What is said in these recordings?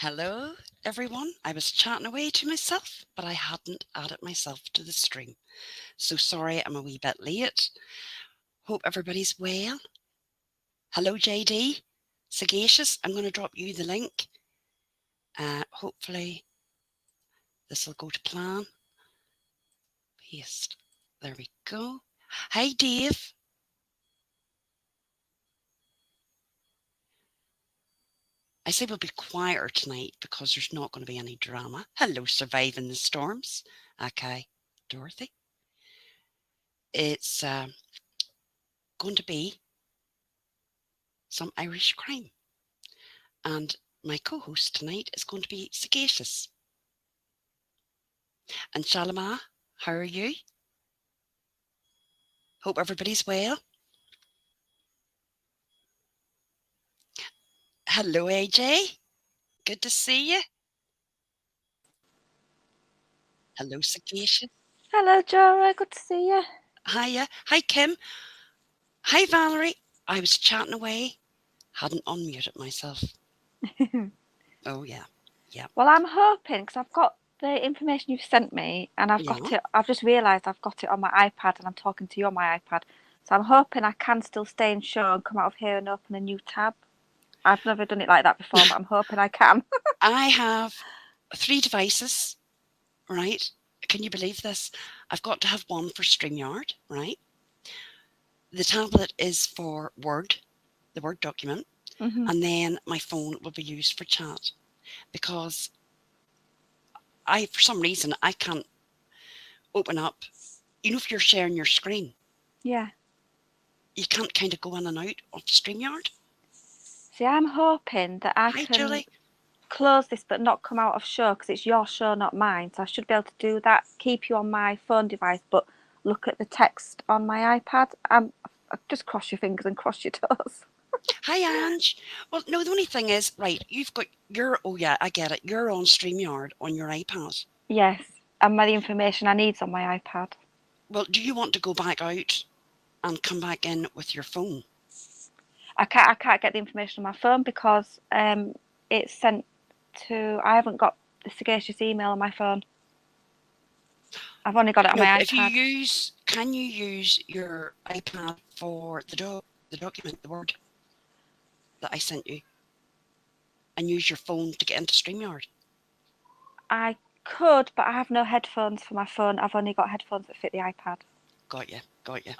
Hello, everyone. I was chatting away to myself, but I hadn't added myself to the stream. So sorry I'm a wee bit late. Hope everybody's well. Hello, JD. Sagacious, I'm going to drop you the link. Hopefully this will go to plan. Paste. There we go. Hi, Dave. I say we'll be quieter tonight because there's not going to be any drama. Hello, surviving the storms. Okay, Dorothy. It's going to be some Irish crime. And my co-host tonight is going to be Sagacious. And Shalama, how are you? Hope everybody's well. Hello, AJ. Good to see you. Hello, Sagacious. Hello, Jora. Good to see you. Hiya. Hi, Kim. Hi, Valerie. I was chatting away. Hadn't unmuted myself. Oh, yeah. Yeah. Well, I'm hoping because I've got the information you've sent me, and I've Yeah. got it. I've just realised I've got it on my iPad, and I'm talking to you on my iPad. So I'm hoping I can still stay in show and come out of here and open a new tab. I've never done it like that before, but I'm hoping I can. I have 3 devices, right? Can you believe this? I've got to have one for StreamYard, right? The tablet is for Word, the Word document. Mm-hmm. And then my phone will be used for chat because for some reason, I can't open up. If you're sharing your screen, Yeah. you can't kind of go in and out of StreamYard. See, I'm hoping that I Hi, can Julie. close this but not come out of show because it's your show, not mine. So I should be able to do that. Keep you on my phone device, but look at the text on my iPad. Just cross your fingers and cross your toes. Hi, Ange. Well, no, the only thing is, right, you've got oh yeah, I get it. You're on StreamYard on your iPad. Yes, and the information I need's on my iPad. Well, do you want to go back out and come back in with your phone? I can't get the information on my phone because it's sent to. I haven't got the sagacious email on my phone. I've only got it on No, but my if you iPad. can you use your iPad for the document, the Word that I sent you, and use your phone to get into StreamYard? I could, but I have no headphones for my phone. I've only got headphones that fit the iPad. Got you. Got you.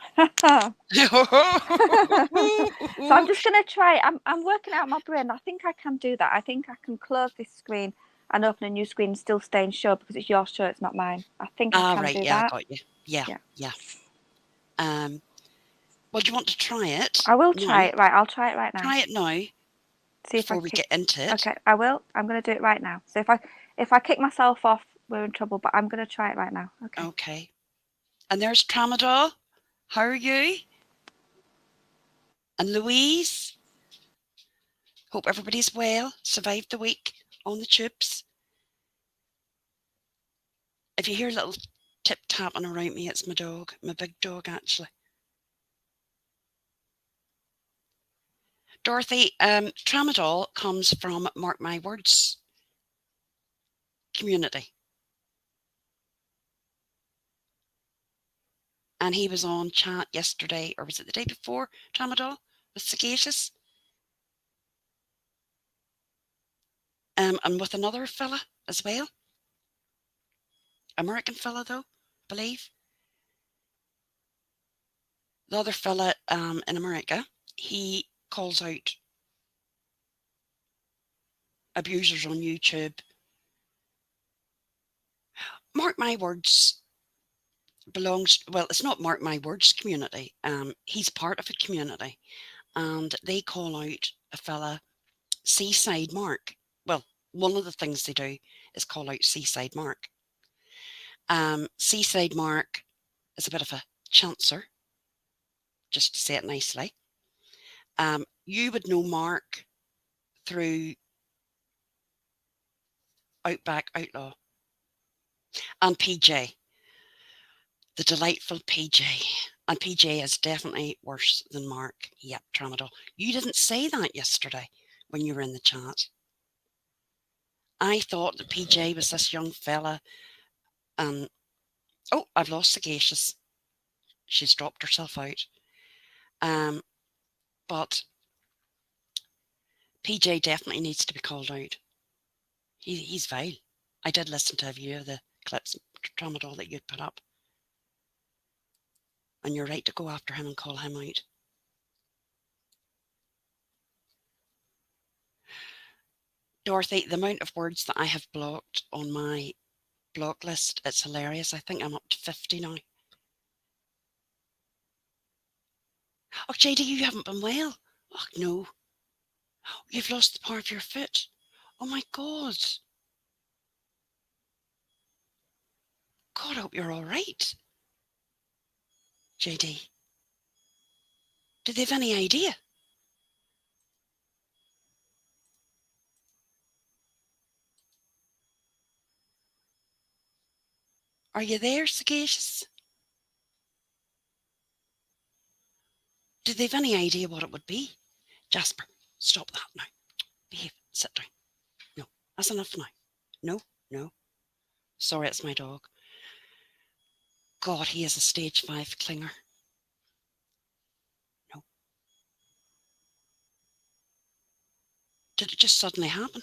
So I'm just gonna try. I'm working out my brain. I think I can do that. I think I can close this screen and open a new screen and still stay in show because it's your show, it's not mine. I think I can Right. do Yeah, I that. got you. Yeah, Yeah. yeah. Um, well, do you want to try it I will now? try it. Right, I'll try it right now. Try it now See if I before we kick. get into it. Okay, I will. I'm gonna do it right now. So if I kick myself off, we're in trouble. But I'm gonna try it right now. Okay. Okay. And there's Tramadol. How are you? And Louise. Hope everybody's well. Survived the week on the tubes. If you hear a little tip tapping around me, it's my dog, my big dog, actually. Dorothy, Tramadol comes from Mark My Words community. And he was on chat yesterday, or was it the day before, Tramadol, with Sagacious? And with another fella as well. American fella, though, I believe. The other fella in America, he calls out abusers on YouTube. Mark My Words it's not Mark My Words community. He's part of a community, and they call out a fella, Seaside Mark. Well, one of the things they do is call out Seaside Mark. Seaside Mark is a bit of a chancer, just to say it nicely. You would know Mark through Outback Outlaw and PJ, the delightful PJ. And PJ is definitely worse than Mark. Yep, Tramadol. You didn't say that yesterday when you were in the chat. I thought that PJ was this young fella, and oh, I've lost Sagacious. She's dropped herself out. Um, but PJ definitely needs to be called out. He's vile. I did listen to a few of the clips, Tramadol, that you'd put up, and you're right to go after him and call him out. Dorothy, the amount of words that I have blocked on my block list, it's hilarious. I think I'm up to 50 now. Oh, JD, you haven't been well. Oh, no. You've lost the part of your foot. Oh, my God. God, I hope you're all right. JD, do they have any idea? Are you there, Sagacious? Do they have any idea what it would be? Jasper, stop that now. Behave. Sit down. No, that's enough now. No, no. Sorry, it's my dog. God, he is a stage 5 clinger. No. Did it just suddenly happen?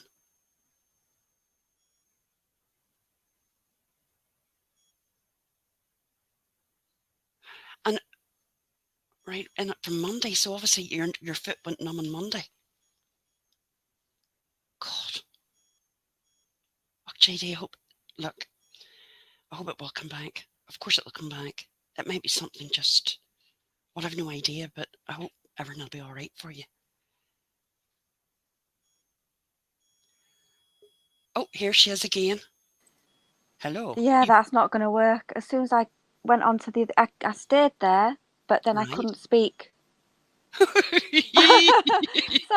And right, and from Monday, so obviously your foot went numb on Monday. God. Oh, JD, I hope it will come back. Of course it will come back. It might be something just, well, I've no idea, but I hope everything will be all right for you. Oh, here she is again. Hello. Yeah, that's not going to work. As soon as I went on to I stayed there, but then I Right. couldn't speak. So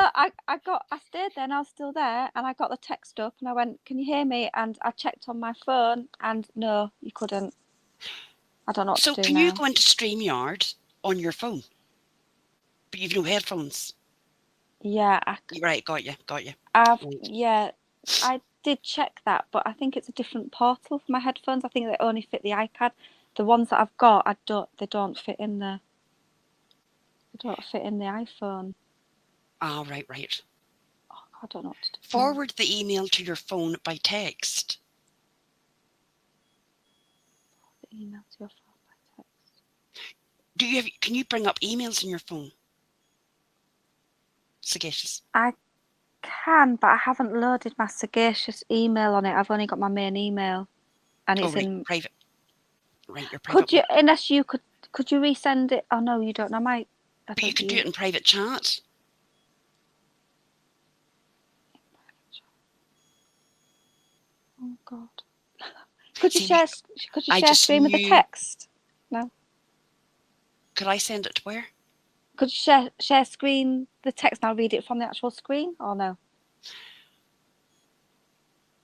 I stayed there and I was still there, and I got the text up and I went, "Can you hear me?" And I checked on my phone and no, you couldn't. I don't know what So to do can you now. go into StreamYard on your phone? But you've no headphones. Yeah, Right, got you. Right. yeah, I did check that, but I think it's a different portal for my headphones. I think they only fit the iPad. The ones that I've got, they don't fit in the iPhone. Ah, right. Oh, I don't know what to do. Forward the email to your phone by text. The email to your phone by text. Can you bring up emails in your phone? Sagacious. I can, but I haven't loaded my Sagacious email on it. I've only got my main email, and Oh, it's right, in. private. Right, your private Could you, one. unless you could you resend it? Oh no, you don't. I But you don't could do it in private chat. Oh God. Could you See, I share just screen with the knew. text? No. Could I send it to where? Could you share screen the text and I'll read it from the actual screen, or no?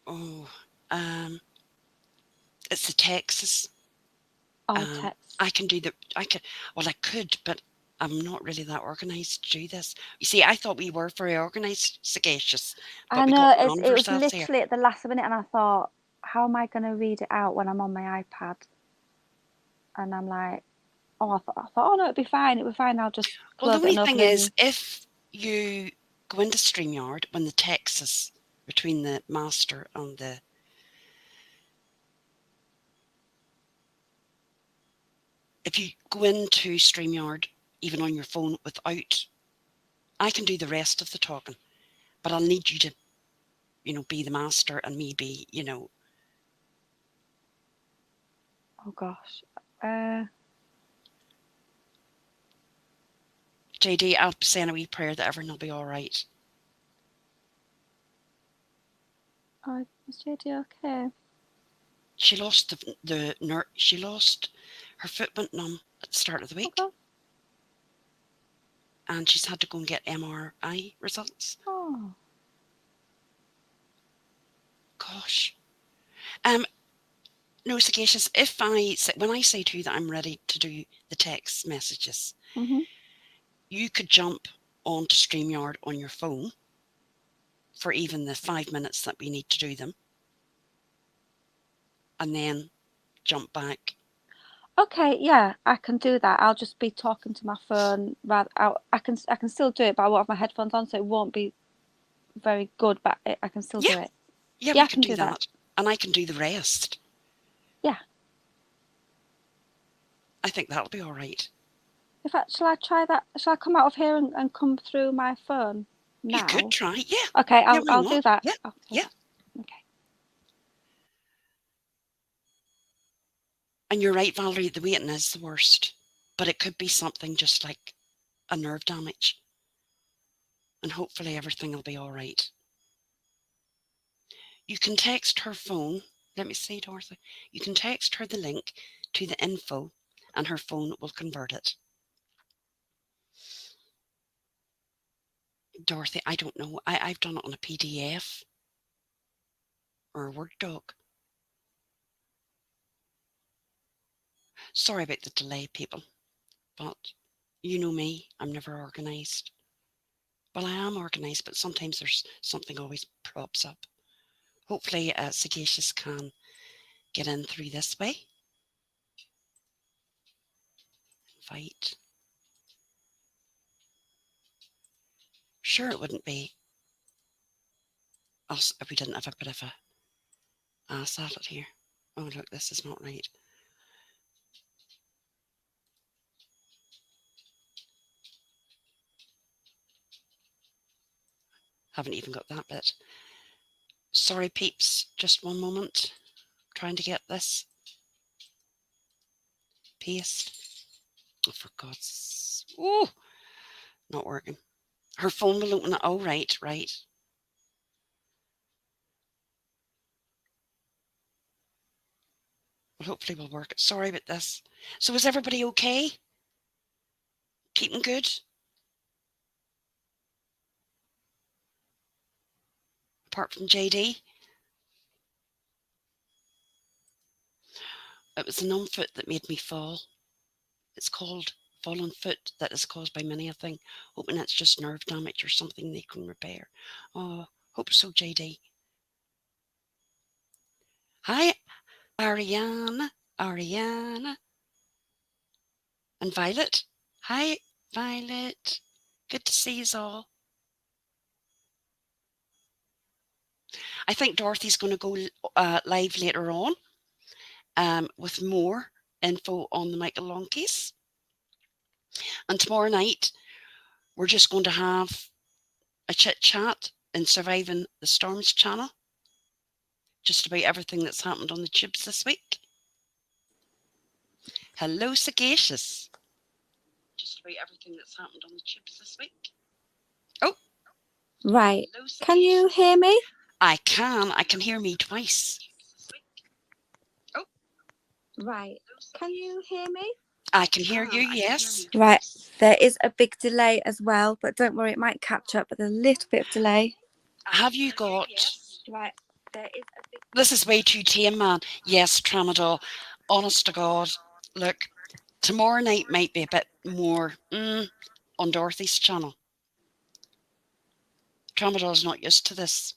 Oh, it's the texts. Oh, text. I can do the. I can. Well, I could, but I'm not really that organised to do this. You see, I thought we were very organised, Sagacious, I but we know got on it for was ourselves here. literally at the last minute, and I thought, how am I going to read it out when I'm on my iPad? And I'm like, oh, I thought, oh no, it'd be fine. I'll just Well, the close it only and thing open a is, new. if you go into StreamYard when the text is between the master and the. If you go into StreamYard, even on your phone, without. I can do the rest of the talking, but I'll need you to, be the master and me be, Oh gosh. JD, I'll be saying a wee prayer that everything will be all right. Oh, is JD okay? She lost she lost her foot went numb at the start of the week, Okay. and she's had to go and get MRI results. Oh. Gosh. No, Sagacious, when I say to you that I'm ready to do the text messages, Mhm. you could jump onto StreamYard on your phone for even the 5 minutes that we need to do them, and then jump back. Okay, yeah, I can do that. I'll just be talking to my phone. I can still do it, but I won't have my headphones on, so it won't be very good. But I can still do Yeah, it. yeah, Yeah, we I could can do do that. that, and I can do the rest. Yeah. I think that'll be all right. In fact, shall I try that? Shall I come out of here and come through my phone You could now? try, yeah. Okay, Yeah, why I'll do not? that. Yeah, I'll do yeah. that. Okay. And you're right, Valerie, the waiting is the worst. But it could be something just like a nerve damage. And hopefully everything will be all right. You can text her phone. Let me see, Dorothy. You can text her the link to the info and her phone will convert it. Dorothy, I don't know. I've done it on a PDF or a Word doc. Sorry about the delay, people. But you know me, I'm never organised. Well, I am organised, but sometimes there's something always props up. Hopefully, Sagacious can get in through this way. Invite. Sure, it wouldn't be us if we didn't have a bit of a ass at it here. Oh, look, this is not right. Haven't even got that bit. Sorry, peeps. Just one moment. Trying to get this. Paste. Oh, for God's... Oh! Not working. Her phone will open it. Oh, right, right. Well, hopefully we'll work. Sorry about this. So is everybody okay? Keeping good? Apart from JD? It was the numb foot that made me fall. It's called fallen foot that is caused by many a thing. Hoping it's just nerve damage or something they can repair. Oh, hope so, JD. Hi, Ariana. Ariana. And Violet. Hi, Violet. Good to see you all. I think Dorothy's going to go live later on with more info on the Michael Long case. And tomorrow night, we're just going to have a chit chat in Surviving the Storms channel, just about everything that's happened on the tubes this week. Hello, Sagacious. Just about everything that's happened on the tubes this week. Oh. Right. Can you hear me? I can. I can hear me twice. Oh. Right. Can you hear me? I can hear you, yes. Right. There is a big delay as well, but don't worry, it might catch up, but there's a little bit of delay. Have you got... Right. There is a big... This is way too tame, man. Yes, Tramadol. Honest to God. Look, tomorrow night might be a bit more on Dorothy's channel. Tramadol's not used to this.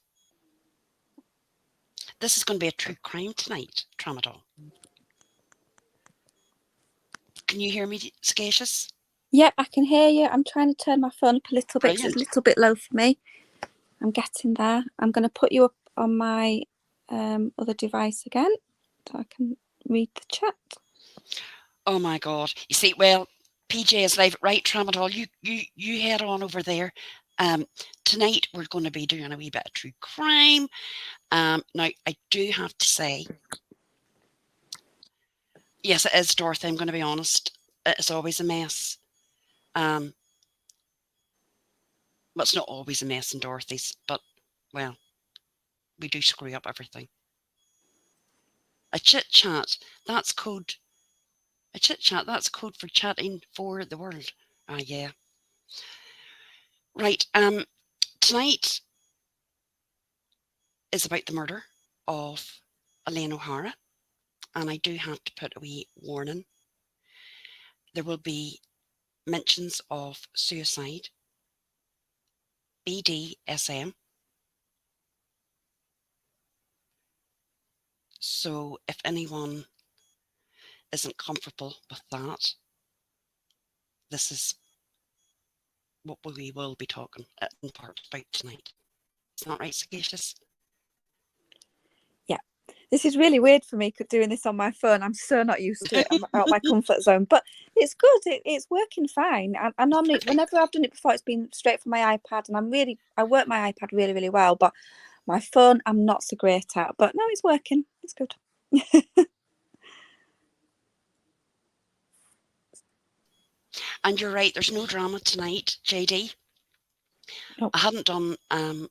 This is going to be a true crime tonight, Tramadol. Can you hear me, Sagacious? Yep, I can hear you. I'm trying to turn my phone up a little bit because it's a little bit low for me. I'm getting there. I'm going to put you up on my other device again so I can read the chat. Oh my God. You see, well, PJ is live. Right, Tramadol, you head on over there. Tonight we're going to be doing a wee bit of true crime. Now, I do have to say, yes, it is, Dorothy. I'm going to be honest. It's always a mess. Well, it's not always a mess in Dorothy's, but, well, we do screw up everything. A chit chat, that's code. A chit chat, that's code for chatting for the world. Ah, yeah. Right. Tonight is about the murder of Elaine O Hara, and I do have to put a wee warning. There will be mentions of suicide, BDSM, So if anyone isn't comfortable with that, this is what we will be talking in part about tonight. Is that right, Sagacious? Yeah. This is really weird for me doing this on my phone. I'm so not used to it. I'm out of my comfort zone, but it's good. It's working fine. I normally, whenever I've done it before, it's been straight from my iPad, and I work my iPad really, really well, but my phone I'm not so great at. But no, it's working. It's good. And you're right, there's no drama tonight, JD. Nope. I hadn't done a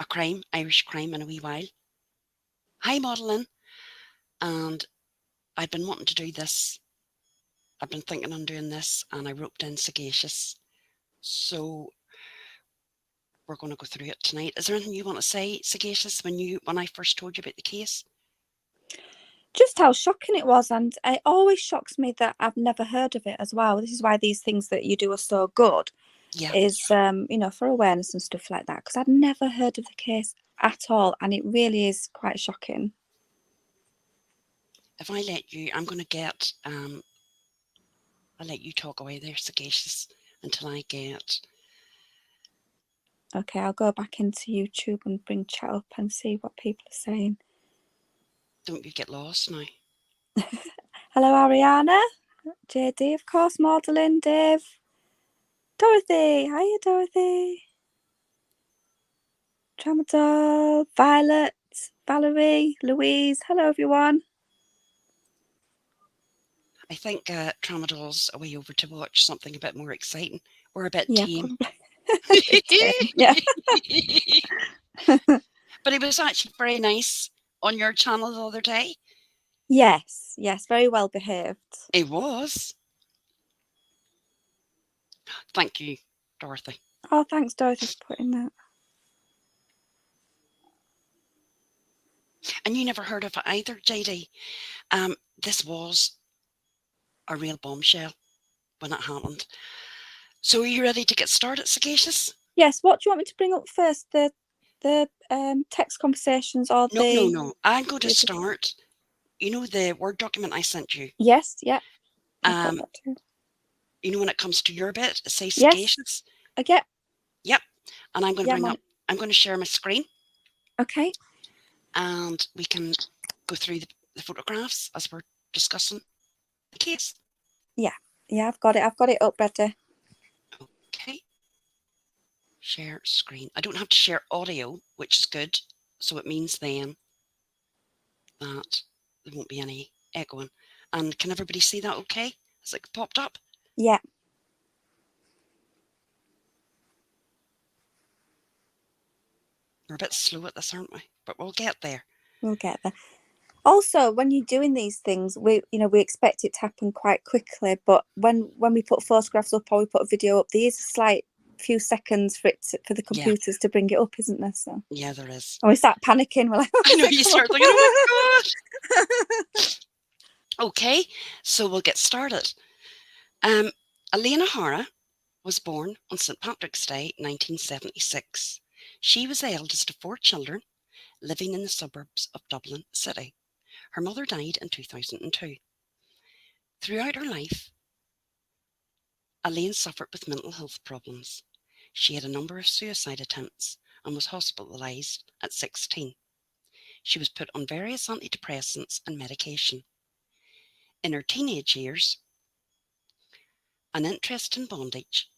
crime, Irish crime, in a wee while. Hi, modelling. And I've been wanting to do this. I've been thinking on doing this, and I roped in Sagacious. So we're going to go through it tonight. Is there anything you want to say, Sagacious, when I first told you about the case? Just how shocking it was, and it always shocks me that I've never heard of it as well. This is why these things that you do are so good. Yeah. Is for awareness and stuff like that, because I'd never heard of the case at all, and it really is quite shocking. If I let you, I'm going to get I'll let you talk away there, Sagacious, until I get... Okay, I'll go back into YouTube and bring chat up and see what people are saying. Don't you get lost now. Hello, Ariana, JD, of course, Magdalene, Dave, Dorothy. Hiya, Dorothy. Tramadol, Violet, Valerie, Louise. Hello, everyone. I think Tramadol's away over to watch something a bit more exciting. We're a bit Yeah, tame. yeah. But it was actually very nice on your channel the other day. Yes, very well behaved. It was. Thank you, Dorothy. Oh, thanks, Dorothy, for putting that. And you never heard of it either, JD. This was a real bombshell when it happened. So are you ready to get started, Sagacious? Yes, what do you want me to bring up first? The text conversations or the... No. I'm going to start. You know the Word document I sent you? Yes, yeah. I've got that too. You know when it comes to your bit, it says Sagacious? Yes. Yep. And I'm going to bring up, I'm going to share my screen. Okay. And we can go through the photographs as we're discussing the case. Yeah, I've got it up better. Okay. Share screen. I don't have to share audio, which is good. So it means then that there won't be any echoing. And can everybody see that okay? Has it popped up? Yeah. We're a bit slow at this, aren't we? But we'll get there. We'll get there. Also, when you're doing these things, we expect it to happen quite quickly. But when we put photographs up or we put a video up, there is a slight few seconds for the computers to bring it up, isn't there? So yeah, there is. And we start panicking. We're like, I know, you start thinking, oh my god. Okay, so we'll get started. Elaine O Hara was born on St. Patrick's Day, 1976. She was the eldest of 4 children living in the suburbs of Dublin City. Her mother died in 2002. Throughout her life, Elaine suffered with mental health problems. She had a number of suicide attempts and was hospitalised at 16. She was put on various antidepressants and medication. In her teenage years, an interest in bondage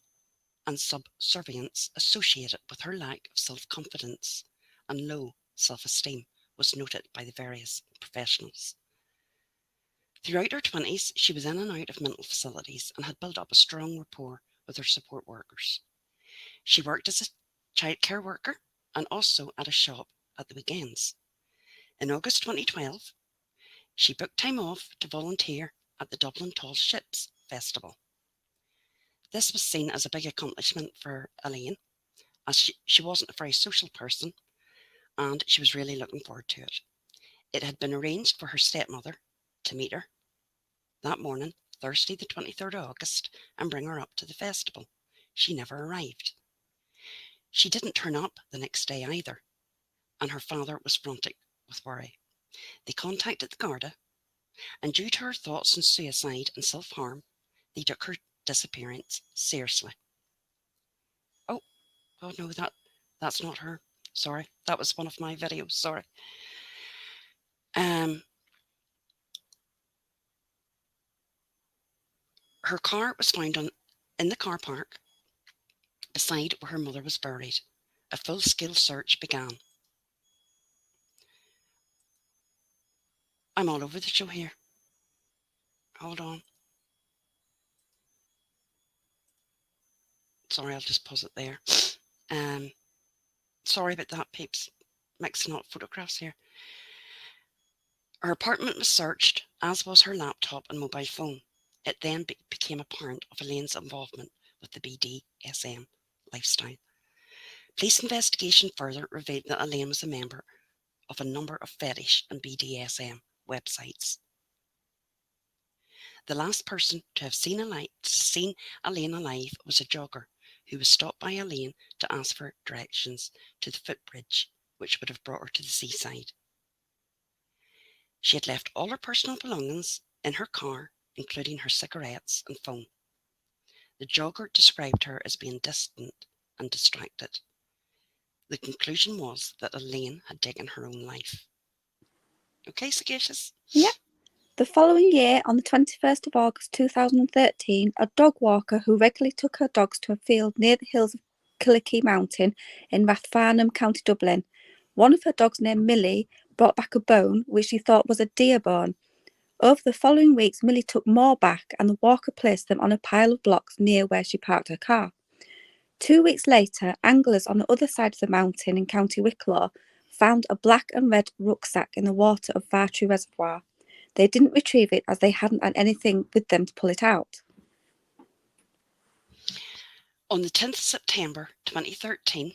and subservience associated with her lack of self-confidence and low self-esteem was noted by the various professionals. Throughout her 20s, she was in and out of mental facilities and had built up a strong rapport with her support workers. She worked as a childcare worker and also at a shop at the weekends. In August 2012, she booked time off to volunteer at the Dublin Tall Ships Festival. This was seen as a big accomplishment for Elaine, as she wasn't a very social person and she was really looking forward to it. It had been arranged for her stepmother to meet her that morning, Thursday the 23rd of August, and bring her up to the festival. She never arrived. She didn't turn up the next day either, and her father was frantic with worry. They contacted the Garda, and due to her thoughts on suicide and self-harm, they took her disappearance seriously. Oh, oh no, that's not her. Sorry, that was one of my videos. Sorry. Um, her car was found in the car park beside where her mother was buried. A full-scale search began. I'm all over the show here. Hold on. Sorry, I'll just pause it there. Um, sorry about that, peeps. Mixing up photographs here. Her apartment was searched, as was her laptop and mobile phone. It then became apparent of Elaine's involvement with the BDSM lifestyle. Police investigation further revealed that Elaine was a member of a number of fetish and BDSM websites. The last person to have seen Elaine alive was a jogger who was stopped by Elaine to ask for directions to the footbridge, which would have brought her to the seaside. She had left all her personal belongings in her car, including her cigarettes and phone. The jogger described her as being distant and distracted. The conclusion was that Elaine had taken her own life. Okay, sagacious? Yeah. The following year, on the 21st of August 2013, a dog walker who regularly took her dogs to a field near the hills of Killikee Mountain in Rathfarnham, County Dublin. One of her dogs, named Millie, brought back a bone which she thought was a deer bone. Over the following weeks, Millie took more back, and the walker placed them on a pile of blocks near where she parked her car. 2 weeks later, anglers on the other side of the mountain in County Wicklow found a black and red rucksack in the water of Vartry Reservoir. They didn't retrieve it as they hadn't had anything with them to pull it out. On the 10th of September 2013,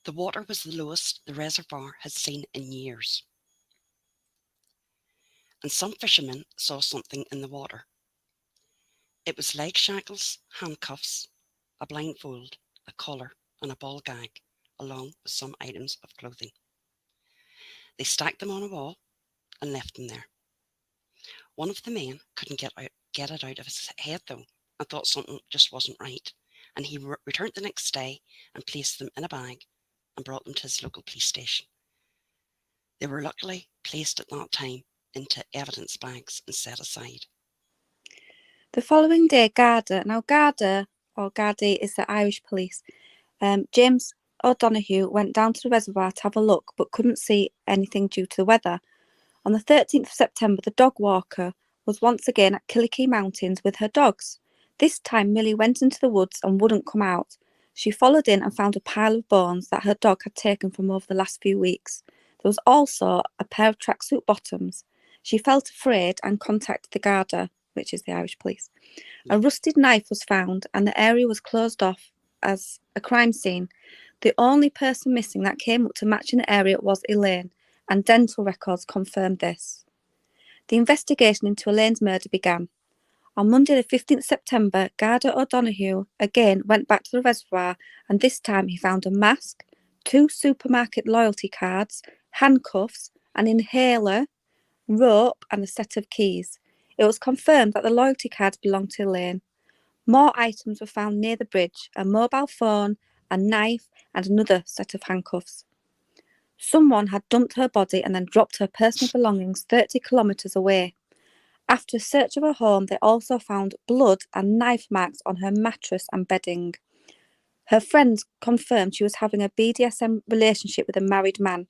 the water was the lowest the reservoir had seen in years. And some fishermen saw something in the water. It was leg shackles, handcuffs, a blindfold, a collar, and a ball gag, along with some items of clothing. They stacked them on a wall and left them there. One of the men couldn't get it out of his head, though, and thought something just wasn't right, and he returned the next day and placed them in a bag and brought them to his local police station. They were luckily placed at that time into evidence bags and set aside. The following day, Garda or Gardaí is the Irish police, James O'Donoghue went down to the reservoir to have a look but couldn't see anything due to the weather. On the 13th of September, the dog walker was once again at Killikee Mountains with her dogs. This time, Millie went into the woods and wouldn't come out. She followed in and found a pile of bones that her dog had taken from over the last few weeks. There was also a pair of tracksuit bottoms. She felt afraid and contacted the Garda, which is the Irish police. A rusted knife was found and the area was closed off as a crime scene. The only person missing that came up to match in the area was Elaine, and dental records confirmed this. The investigation into Elaine's murder began. On Monday the 15th September, Garda O'Donoghue again went back to the reservoir, and this time he found a mask, 2 supermarket loyalty cards, handcuffs, an inhaler, rope and a set of keys. It was confirmed that the loyalty cards belonged to Elaine. More items were found near the bridge, a mobile phone, a knife and another set of handcuffs. Someone had dumped her body and then dropped her personal belongings 30 kilometres away. After a search of her home, they also found blood and knife marks on her mattress and bedding. Her friends confirmed she was having a BDSM relationship with a married man.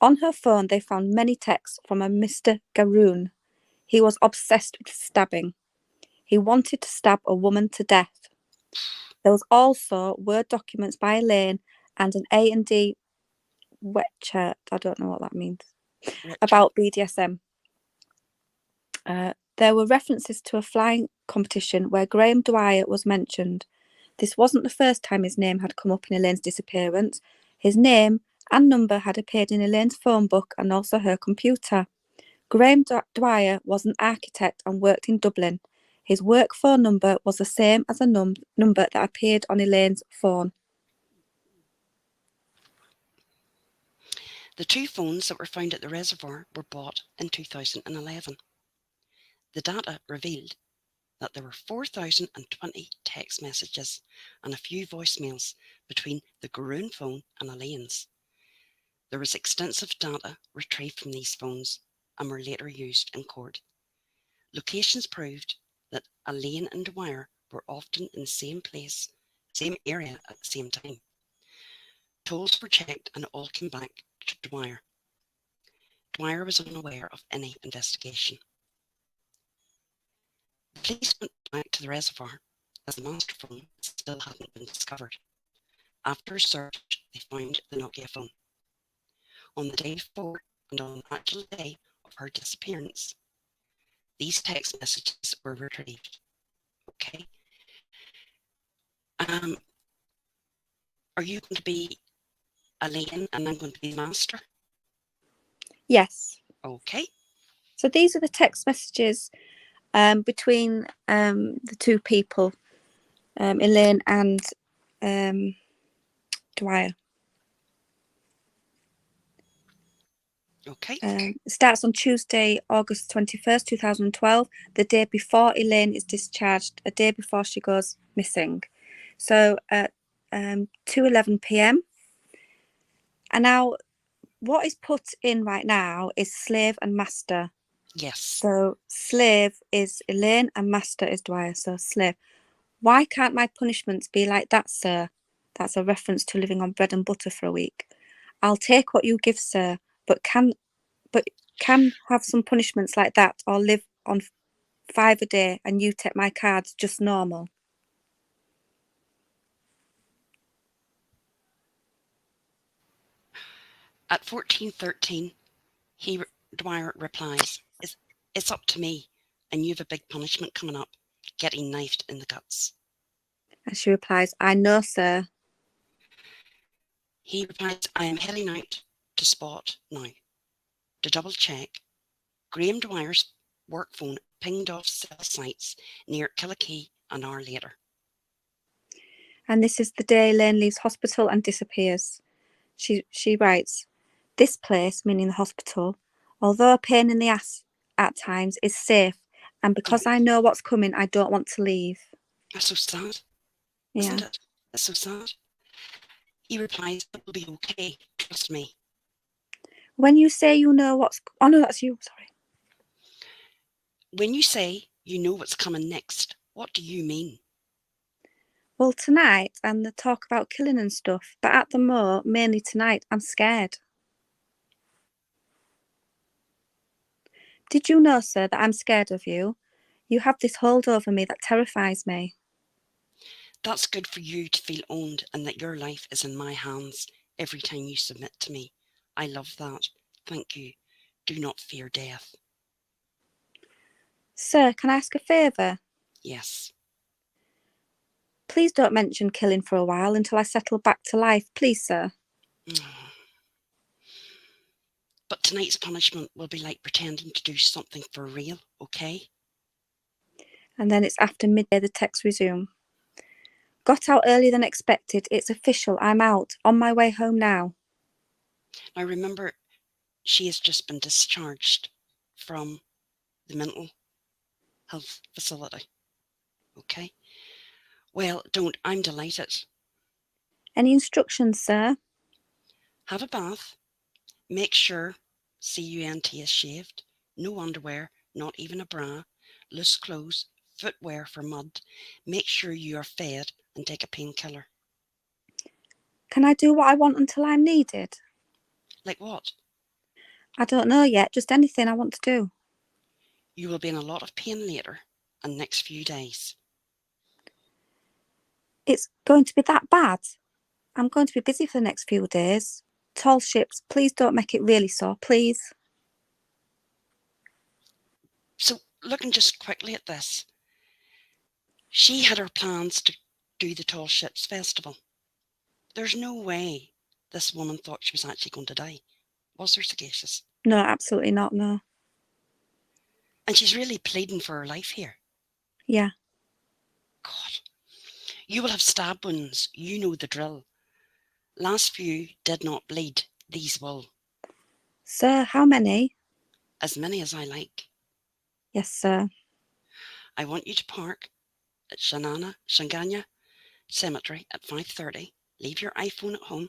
On her phone, they found many texts from a Mr. Garoon. He was obsessed with stabbing. He wanted to stab a woman to death. There was also Word documents by Elaine and an A&D wetchat, I don't know what that means, about BDSM. There were references to a flying competition where Graham Dwyer was mentioned. This wasn't the first time his name had come up in Elaine's disappearance. His name and number had appeared in Elaine's phone book and also her computer. Graham Dwyer was an architect and worked in Dublin. His work phone number was the same as a number that appeared on Elaine's phone. The 2 phones that were found at the reservoir were bought in 2011. The data revealed that there were 4,020 text messages and a few voicemails between the Garoon phone and Elaine's. There was extensive data retrieved from these phones and were later used in court. Locations proved that Elaine and Dwyer were often in the same place, same area at the same time. Tolls were checked and it all came back to Dwyer. Dwyer was unaware of any investigation. The police went back to the reservoir as the master phone still hadn't been discovered. After a search, they found the Nokia phone. On the day before and on the actual day of her disappearance, these text messages were retrieved. Okay. Are you going to be Elaine and I'm going to be the master? Yes. Okay. So these are the text messages between the 2 people, Elaine and Dwyer. Okay. It starts on Tuesday, August 21st, 2012, the day before Elaine is discharged, a day before she goes missing. So at 2:11 p.m. And now what is put in right now is slave and master. Yes. So slave is Elaine and master is Dwyer. So slave. Why can't my punishments be like that, sir? That's a reference to living on bread and butter for a week. I'll take what you give, sir, but can have some punishments like that, or live on 5 a day and you take my cards just normal. At 14:13, Dwyer replies, it's up to me, and you've a big punishment coming up, getting knifed in the guts. And she replies, I know, sir. He replies, I am heading out to spot now. To double check, Graham Dwyer's work phone pinged off cell sites near Killikee an hour later. And this is the day Elaine leaves hospital and disappears. She writes, this place, meaning the hospital, although a pain in the ass at times, is safe, and because I know what's coming, I don't want to leave. That's so sad, isn't it? That's so sad. He replies, it will be okay, trust me. When you say you know what's... Oh no, that's you, sorry. When you say you know what's coming next, what do you mean? Well, tonight, and the talk about killing and stuff, but at the moment, mainly tonight, I'm scared. Did you know, sir, that I'm scared of you? You have this hold over me that terrifies me. That's good for you to feel owned and that your life is in my hands every time you submit to me. I love that. Thank you. Do not fear death. Sir, can I ask a favour? Yes. Please don't mention killing for a while until I settle back to life, please, sir. But tonight's punishment will be like pretending to do something for real, okay? And then it's after midday, the texts resume. Got out earlier than expected. It's official. I'm out. On my way home now. Now remember, she has just been discharged from the mental health facility. Okay? Well, don't. I'm delighted. Any instructions, sir? Have a bath. Make sure CUNT is shaved. No underwear, not even a bra. Loose clothes, footwear for mud. Make sure you are fed and take a painkiller. Can I do what I want until I'm needed? Like what? I don't know yet. Just anything I want to do. You will be in a lot of pain later and next few days. It's going to be that bad? I'm going to be busy for the next few days. Tall ships, please don't make it really so, please. So, looking just quickly at this, she had her plans to do the Tall Ships Festival. There's no way this woman thought she was actually going to die. Was there, Sagacious? No, absolutely not, no. And she's really pleading for her life here. Yeah. God. You will have stab wounds. You know the drill. Last few did not bleed. These will. Sir, how many? As many as I like. Yes, sir. I want you to park at Shanganya Cemetery at 5:30. Leave your iPhone at home.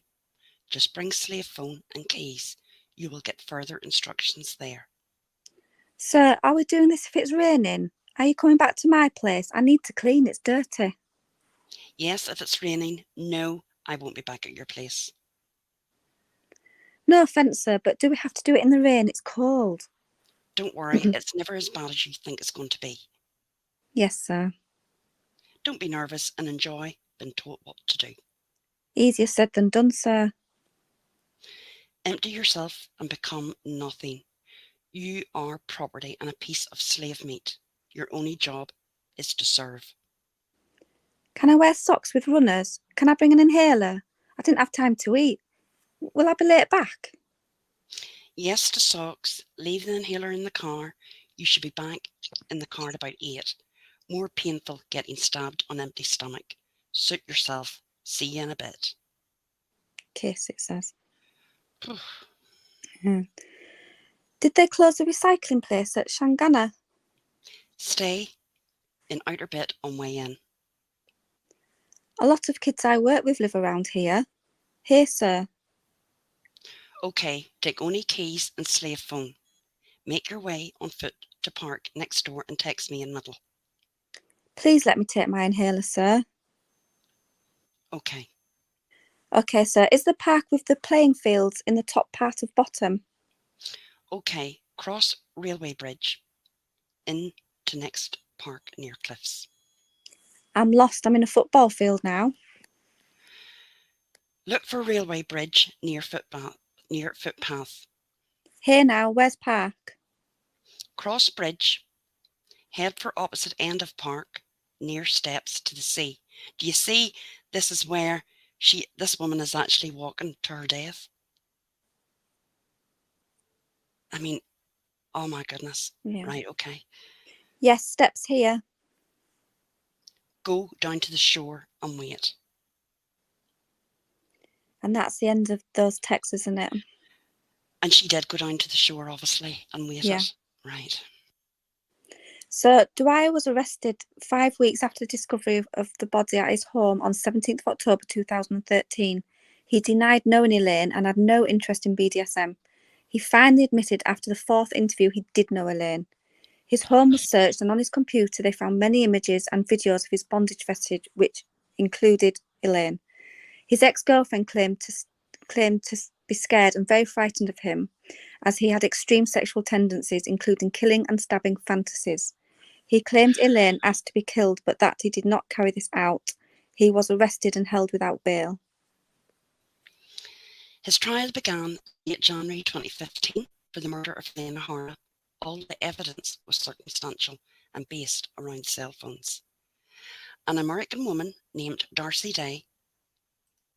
Just bring slave phone and keys. You will get further instructions there. Sir, are we doing this if it's raining? Are you coming back to my place? I need to clean, it's dirty. Yes, if it's raining. No, I won't be back at your place. No offence, sir, but do we have to do it in the rain? It's cold. Don't worry, it's never as bad as you think it's going to be. Yes, sir. Don't be nervous and enjoy being told what to do. Easier said than done, sir. Empty yourself and become nothing. You are property and a piece of slave meat. Your only job is to serve. Can I wear socks with runners? Can I bring an inhaler? I didn't have time to eat. Will I be late back? Yes to socks. Leave the inhaler in the car. You should be back in the car at about 8. More painful getting stabbed on empty stomach. Suit yourself. See you in a bit. Kiss, it says. Did they close the recycling place at Shangana? Stay in outer bit on way in. A lot of kids I work with live around here. Here, sir. Okay, take only keys and slave phone. Make your way on foot to park next door and text me in middle. Please let me take my inhaler, sir. Okay. Okay, sir. Is the park with the playing fields in the top part of bottom? Okay, cross railway bridge in to next park near cliffs. I'm lost. I'm in a football field now. Look for railway bridge near footpath. Here now. Where's park? Cross bridge. Head for opposite end of park near steps to the sea. Do you see? This is where this woman is actually walking to her death. I mean, oh my goodness. Yeah. Right, okay. Yes, steps here. Go down to the shore and wait. And that's the end of those texts, isn't it? And she did go down to the shore, obviously, and waited. Yeah. Right. So Dwyer was arrested 5 weeks after the discovery of the body at his home on 17th of October 2013. He denied knowing Elaine and had no interest in BDSM. He finally admitted after the 4th interview he did know Elaine. His home was searched, and on his computer they found many images and videos of his bondage fetish, which included Elaine. His ex-girlfriend claimed to be scared and very frightened of him, as he had extreme sexual tendencies, including killing and stabbing fantasies. He claimed Elaine asked to be killed, but that he did not carry this out. He was arrested and held without bail. His trial began in January 2015 for the murder of Elaine O Hara. All the evidence was circumstantial and based around cell phones. An American woman named Darcy Day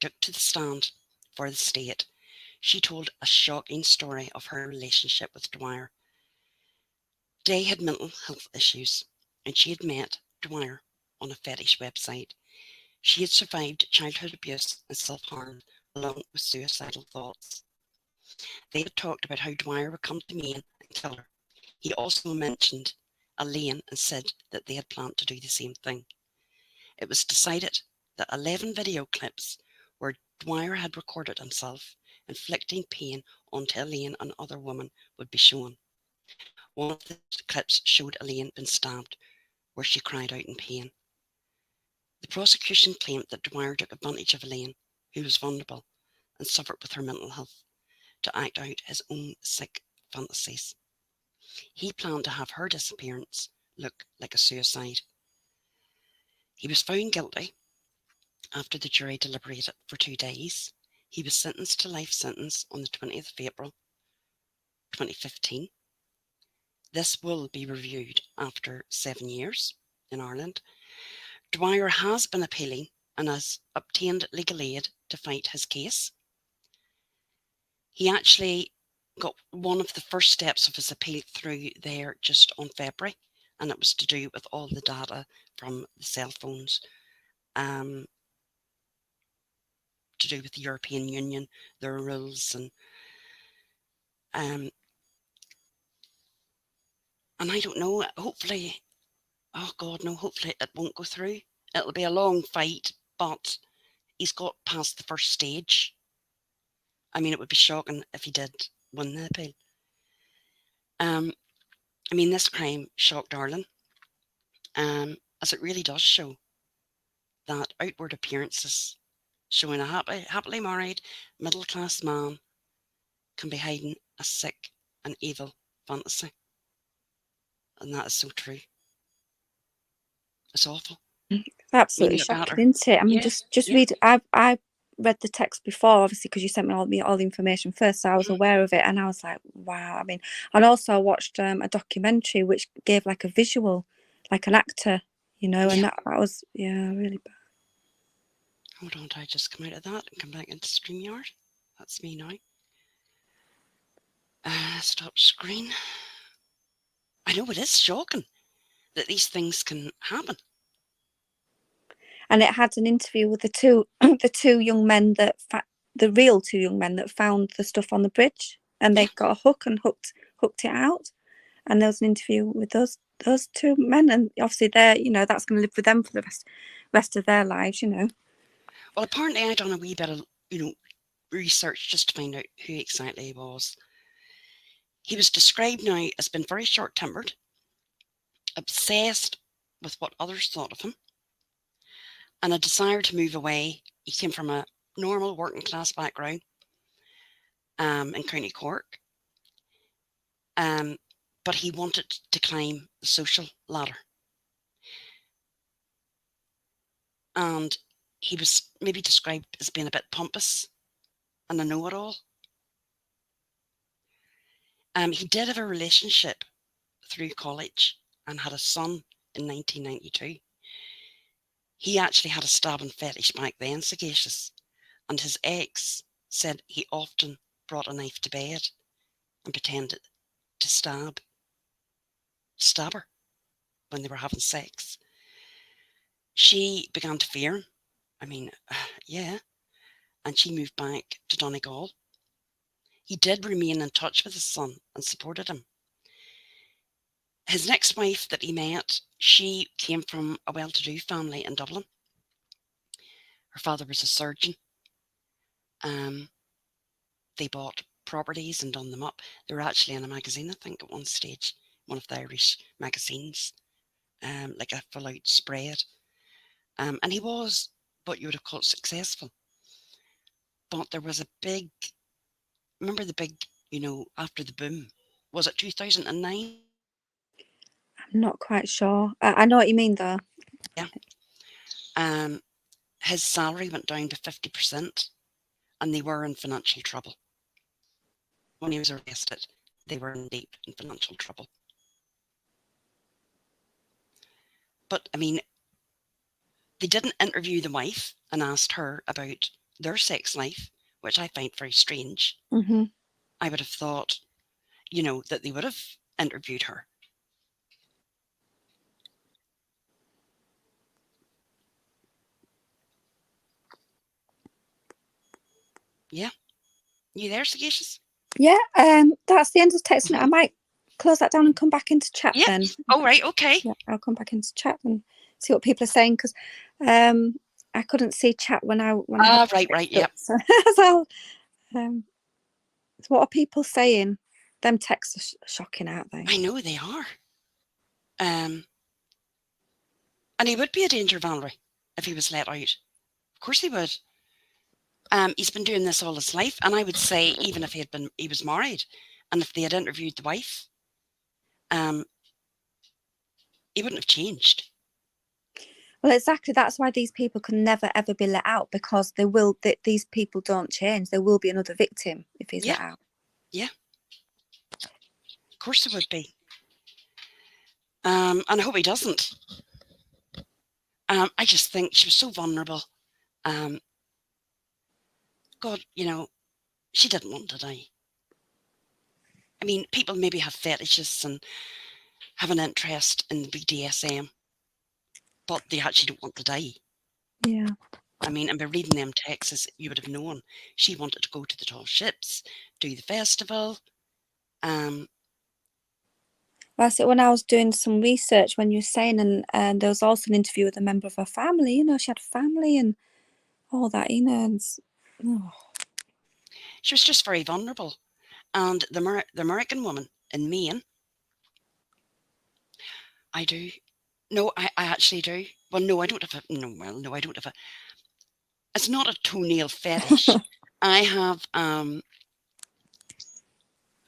took to the stand for the state. She told a shocking story of her relationship with Dwyer. Day had mental health issues, and she had met Dwyer on a fetish website. She had survived childhood abuse and self-harm, along with suicidal thoughts. They had talked about how Dwyer would come to Maine and kill her. He also mentioned Elaine and said that they had planned to do the same thing. It was decided that 11 video clips where Dwyer had recorded himself inflicting pain onto Elaine and other women would be shown. One of the clips showed Elaine being stabbed, where she cried out in pain. The prosecution claimed that Dwyer took advantage of Elaine, who was vulnerable and suffered with her mental health, to act out his own sick fantasies. He planned to have her disappearance look like a suicide. He was found guilty after the jury deliberated for 2 days. He was sentenced to life sentence on the 20th of April 2015. This will be reviewed after 7 years in Ireland. Dwyer has been appealing and has obtained legal aid to fight his case. He actually got one of the first steps of his appeal through there just on February, and it was to do with all the data from the cell phones, to do with the European Union, their rules, and Um, and I don't know, hopefully, oh God, no, hopefully it won't go through. It'll be a long fight, but he's got past the first stage. I mean, it would be shocking if he did win the appeal. I mean, this crime shocked Ireland, as it really does show that outward appearances showing a happily married middle-class man can be hiding a sick and evil fantasy. And that is so true. It's awful. I mean, Absolutely look at shocking, her. isn't it? I mean, Yeah, just yeah. read. I read the text before, obviously, because you sent me all the information first, so I was Mhm. aware of it, and I was like, wow. I mean, and also I watched a documentary which gave like a visual, like an actor, and Yeah. that was really bad. Hold on, I just come out of that and come back into StreamYard? That's me now. Stop screen. I know it is shocking that these things can happen. And it had an interview with the two the two young men the real two young men that found the stuff on the bridge, and Yeah. they got a hook and hooked it out. And there was an interview with those two men, and obviously they're that's going to live with them for the rest of their lives. Well, apparently I done a wee bit of, research just to find out who exactly he was. He was described now as being very short-tempered, obsessed with what others thought of him, and a desire to move away. He came from a normal working class background in County Cork, but he wanted to climb the social ladder. And he was maybe described as being a bit pompous and a know-it-all. He did have a relationship through college and had a son in 1992. He actually had a stabbing fetish back then, sagacious, and his ex said he often brought a knife to bed and pretended to stab her when they were having sex. She began to fear him. I mean, yeah, and she moved back to Donegal. He did remain in touch with his son and supported him. His next wife that he met, she came from a well-to-do family in Dublin. Her father was a surgeon. They bought properties and done them up. They were actually in a magazine, I think, at one stage, one of the Irish magazines, like a full-out spread. And he was what you would have called successful. But there was a big, remember the big, after the boom, was it 2009? I'm not quite sure. I know what you mean, though. Yeah. His salary went down to 50%, and they were in financial trouble. When he was arrested, they were in deep in financial trouble. But, I mean, they didn't interview the wife and asked her about their sex life, which I find very strange. Mm-hmm. I would have thought, that they would have interviewed her. Yeah. You there, Sagacious? Yeah, that's the end of texting. I Mhm. might close that down and come back into chat Yeah. then. Oh, right. Okay. Yeah, I'll come back into chat and see what people are saying, because I couldn't see chat when I had Right. text Yep. up. So, so what are people saying? Them texts are shocking, aren't they? I know they are. And he would be a danger, Valerie, if he was let out. Of course he would. He's been doing this all his life, and I would say even if he was married, and if they had interviewed the wife, um, he wouldn't have changed. Well, exactly. That's why these people can never ever be let out, because these people don't change. There will be another victim if he's Yeah, let out. yeah, of course there would be. And I hope he doesn't. I just think she was so vulnerable. God, she didn't want to die. I mean, people maybe have fetishes and have an interest in the BDSM, but they actually don't want to die. Yeah. I mean, and by reading them texts, you would have known she wanted to go to the tall ships, do the festival, That's it. When I was doing some research, when you were saying, and there was also an interview with a member of her family. You know, she had family and all that. You know, and She was just very vulnerable. And the American woman in Maine, I do. No, I actually do. Well, no, I don't have a. No, well, no, I don't have a. It's not a toenail fetish. I have.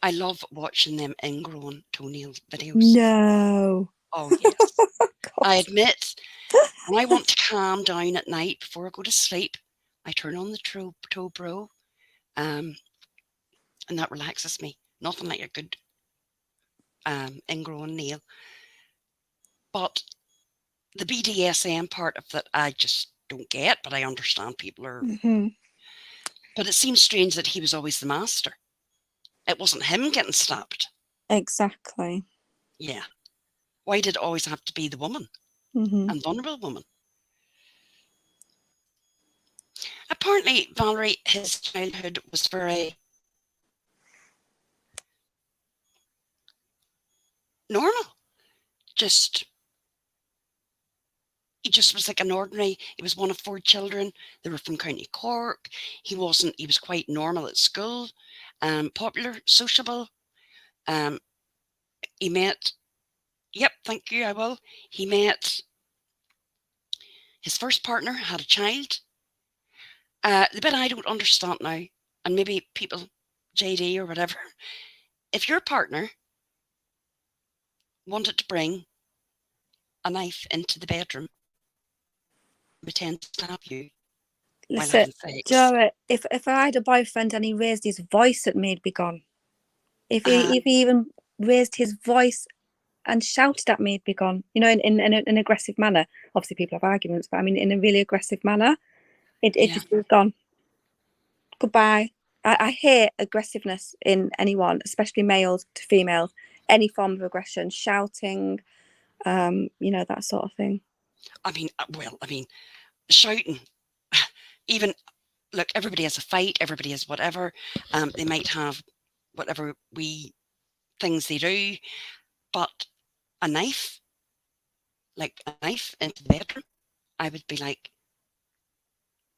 I love watching them ingrown toenail videos. no, Oh yes, I God, admit. When I want to calm down at night before I go to sleep, I turn on the toe bro, and that relaxes me. Nothing like a good ingrown nail. But the BDSM part of that, I just don't get. But I understand people are. But it seems strange that he was always the master. It wasn't him getting stabbed. exactly. Yeah. Why did it always have to be the woman and vulnerable woman? Apparently, Valerie, his childhood was very normal. Just he just was like an ordinary. He was one of 4 children. They were from County Cork. He wasn't. He was quite normal at school, popular, sociable. Um, he met. Yep, thank you. I will. He met his first partner. Had a child. The bit I don't understand now, and maybe people, JD or whatever, if your partner wanted to bring a knife into the bedroom, pretend to stab you while Listen, having sex, Joe, if I had a boyfriend and he raised his voice at me, he'd be gone. If uh, he even raised his voice and shouted at me, he'd be gone. You know, in an aggressive manner. Obviously, people have arguments, but I mean, in a really aggressive manner, it yeah, just was gone. Goodbye. I hate aggressiveness in anyone, especially males to females. Any form of aggression, shouting, you know, that sort of thing. I mean, shouting, even look, everybody has a fight, everybody has whatever. They might have whatever wee things they do, but a knife, like a knife into the bedroom, I would be like,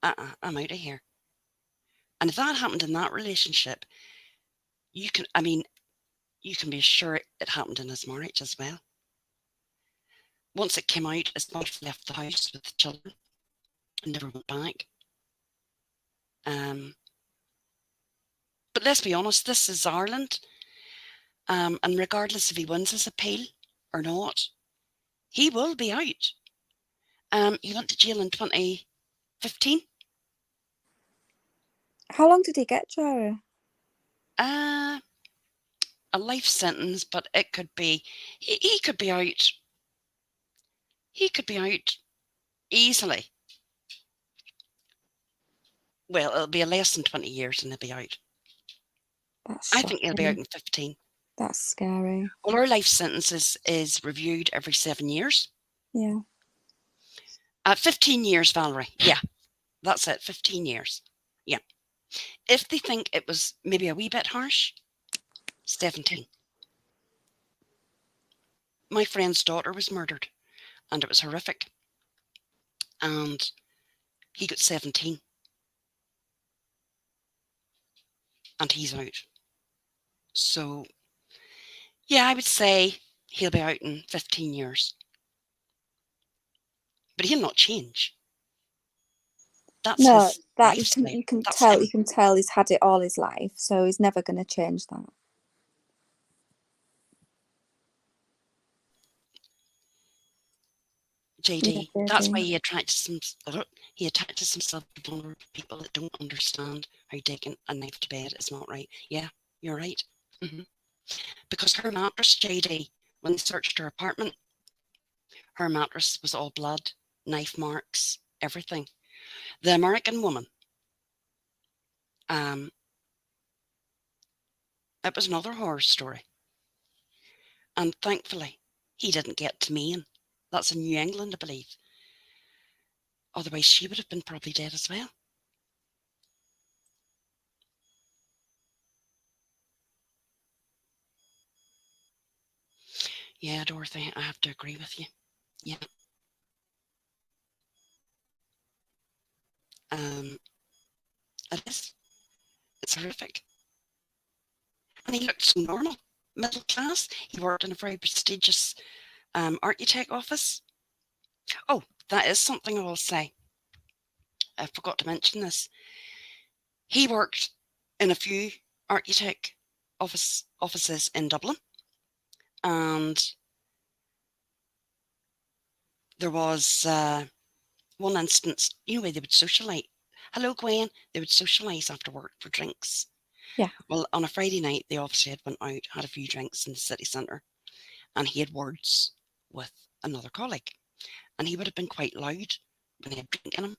I'm out of here. And if that happened in that relationship, you can, I mean, you can be sure it happened in his marriage as well. Once it came out, his wife left the house with the children and never went back. Um, but let's be honest, this is Ireland. And regardless if he wins his appeal or not, he will be out. He went to jail in 2015. How long did he get, Joe? Uh, a life sentence, but it could be, he could be out. He could be out easily. Well, it'll be a less than 20 years and he'll be out. That's I think he'll be out shocking. in 15. That's scary. Well, our life sentence is reviewed every 7 years. Yeah. 15 years, Valerie. Yeah, that's it. 15 years. Yeah. If they think it was maybe a wee bit harsh, 17. My friend's daughter was murdered and it was horrific. And he got 17 and he's out. So, yeah, I would say he'll be out in 15 years. But he'll not change. That's No, his that lifestyle. you can That's tell him. he's had it all his life, so he's never going to change that. Yeah, JD. That's why JD. he attaches himself to vulnerable people that don't understand how taking a knife to bed is not right. Yeah, you're right. hmm Because her mattress, JD, when they searched her apartment, her mattress was all blood, knife marks, everything. The American woman, um, it was another horror story. And thankfully, he didn't get to Maine. That's in New England, I believe. Otherwise, she would have been probably dead as well. Yeah, Dorothy, I have to agree with you. Yeah. It is. It's horrific. And he looked so normal, middle class. He worked in a very prestigious architect office. Oh, that is something I will say. I forgot to mention this. He worked in a few architect offices in Dublin, and there was one instance, where they would socialise. Hello, Gwen. They would socialise after work for drinks. Yeah. Well, on a Friday night, they obviously had went out, had a few drinks in the city centre, and he had words with another colleague. And he would have been quite loud when he had drink in him,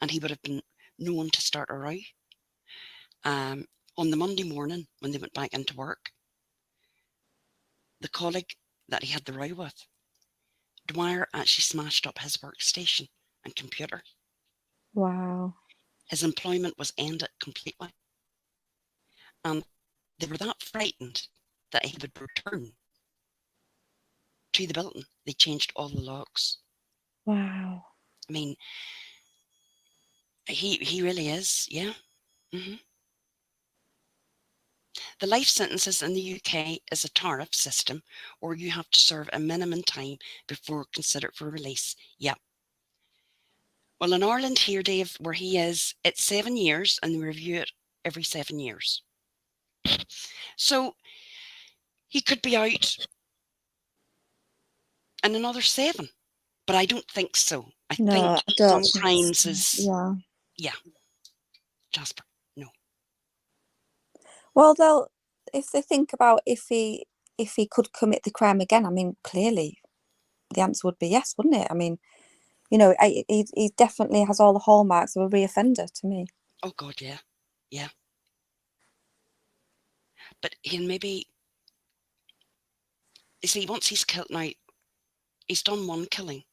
and he would have been known to start a row. On the Monday morning, when they went back into work, the colleague that he had the row with, Dwyer actually smashed up his workstation and computer. Wow. His employment was ended completely. And they were that frightened that he would return to the building. They changed all the locks. Wow. I mean, he really is, yeah. Mm-hmm. The life sentences in the UK is a tariff system, or you have to serve a minimum time before considered for release. Yeah. Well, in Ireland here, Dave, where he is, it's 7 years, and they review it every 7 years. So he could be out in another 7, but I don't think so. I think I don't think sometimes so. is, Yeah. Jasper, no. Well, if they think about if he could commit the crime again, I mean, clearly the answer would be yes, wouldn't it? I mean, he definitely has all the hallmarks of a reoffender to me. Oh, God, yeah. Yeah. But he'll maybe, you see, once he's killed, now, he's done one killing.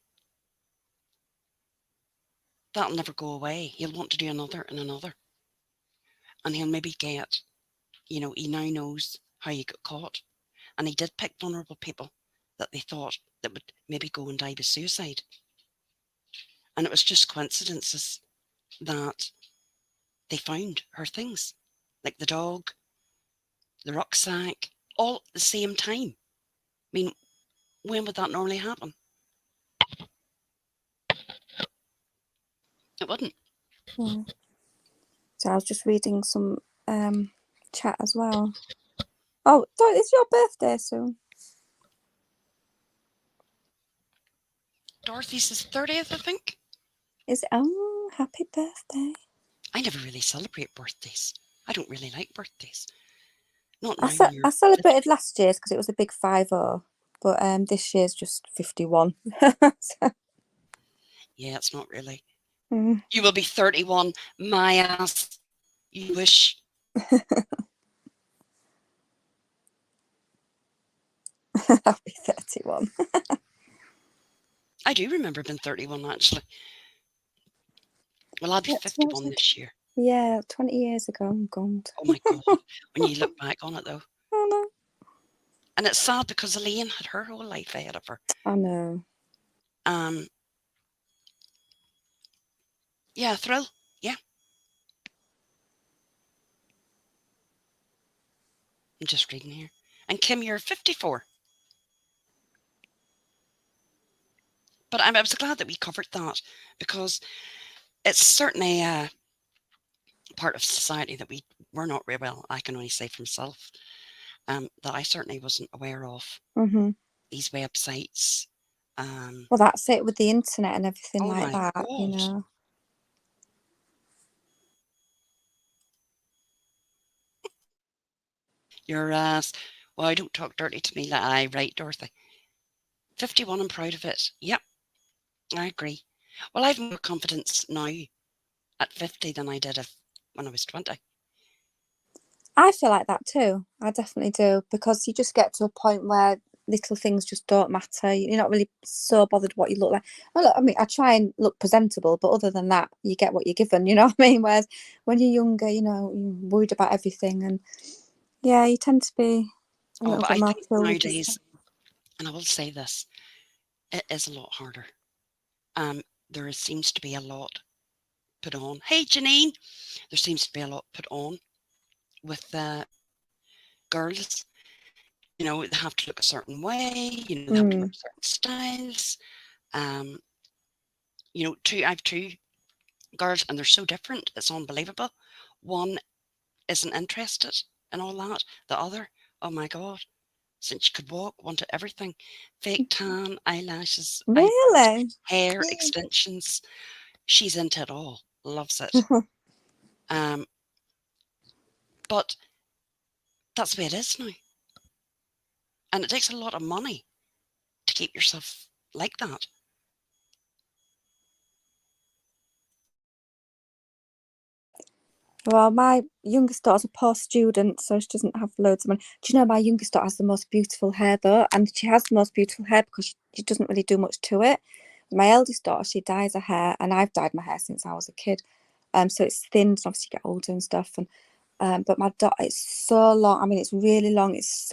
That'll never go away. He'll want to do another and another. And he'll maybe get, he now knows how he got caught. And he did pick vulnerable people that they thought that would maybe go and die by suicide. And it was just coincidences that they found her things, like the dog, the rucksack, all at the same time. I mean, when would that normally happen? It wouldn't. Yeah. So I was just reading some chat as well. Oh, it's your birthday soon. Dorothy's is 30th, I think. Is it? Oh, happy birthday. I never really celebrate birthdays. I don't really like birthdays. Not I now when you're celebrated 50. last year's because it was a big 50, but this year's just 51. Yeah, it's not really. Mm. You will be 31, my ass. You wish. I'll be 31. I do remember being 31, actually. Well, I'll be 51 this year. Yeah, 20 years ago. I'm gone. Oh my God. When you look back on it, though. Oh no. And it's sad because Elaine had her whole life ahead of her. I know. Yeah, thrill. Yeah. I'm just reading here. And Kim, you're 54. But I was glad that we covered that because it's certainly a part of society that we're not very well. I can only say for myself that I certainly wasn't aware of. Mm-hmm. These websites. Well, that's it with the internet and everything Oh like my that, God. Your ass. Well, I don't talk dirty to me like I right, Dorothy. 51, I'm proud of it. Yep, I agree. Well, I've more confidence now at 50 than I did when I was 20. I feel like that too. I definitely do, because you just get to a point where little things just don't matter. You're not really so bothered what you look like. Well, I mean, I try and look presentable, but other than that, you get what you're given, you know what I mean? Whereas when you're younger, you're worried about everything, and yeah, you tend to be a little But bit I more think filled with nowadays, yourself. And I will say this, it is a lot harder. There seems to be a lot put on. Hey, Janine, there seems to be a lot put on with girls. You know, they have to look a certain way. You know, they have to wear certain styles. Um, you know, I have two girls, and they're so different. It's unbelievable. One isn't interested in all that. The other, oh my god, since she could walk, wanted everything: fake tan, eyelashes, eyebrows, Really? hair Yeah. extensions. She's into it all. Loves it. Um, but that's the way it is now, and it takes a lot of money to keep yourself like that. Well, my youngest daughter's a poor student, so she doesn't have loads of money. Do you know my youngest daughter has the most beautiful hair though? And she has the most beautiful hair because she doesn't really do much to it. My eldest daughter, she dyes her hair, and I've dyed my hair since I was a kid. So it's thin, and obviously you get older and stuff. And but my daughter, it's so long. I mean, it's really long. It's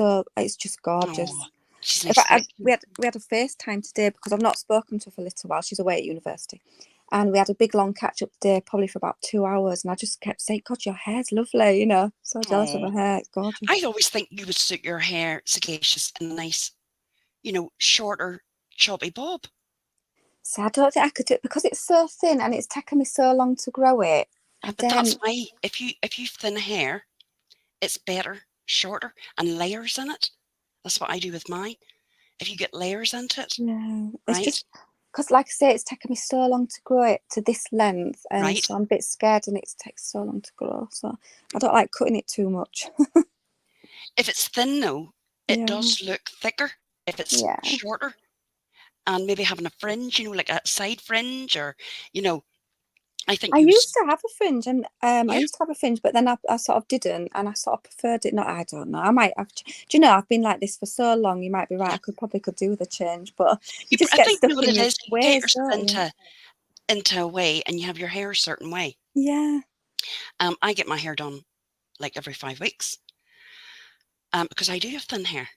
just gorgeous. Oh, she's In nice fact, thick. we had a FaceTime today because I've not spoken to her for a little while. She's away at university. And we had a big long catch up day, probably for about 2 hours. And I just kept saying, God, your hair's lovely, you know. So jealous of Oh, her hair. It's gorgeous. I always think you would suit your hair sagacious and nice, you know, shorter, choppy bob. So I don't think I could do it because it's so thin and it's taken me so long to grow it. I But that's don't. why if you thin hair, it's better shorter and layers in it. That's what I do with mine. If you get layers into it, Yeah, it's right, just because, like I say, it's taken me so long to grow it to this length. And right. so I'm a bit scared and it takes so long to grow. So I don't like cutting it too much. If it's thin though, it Yeah. does look thicker. If it's Yeah. shorter and maybe having a fringe, you know, like a side fringe, or you know, I think I you used was to have a fringe, and I yeah. used to have a fringe, but then I sort of didn't, and I sort of preferred it. No, I don't know. I might have. Do you know? I've been like this for so long. You might be right. Yeah. I probably could do with a change, but you You, just I get think you stuck know what in it your is. You get ways, yourself don't you? into a way, and you have your hair a certain way. Yeah. I get my hair done like every 5 weeks, because I do have thin hair.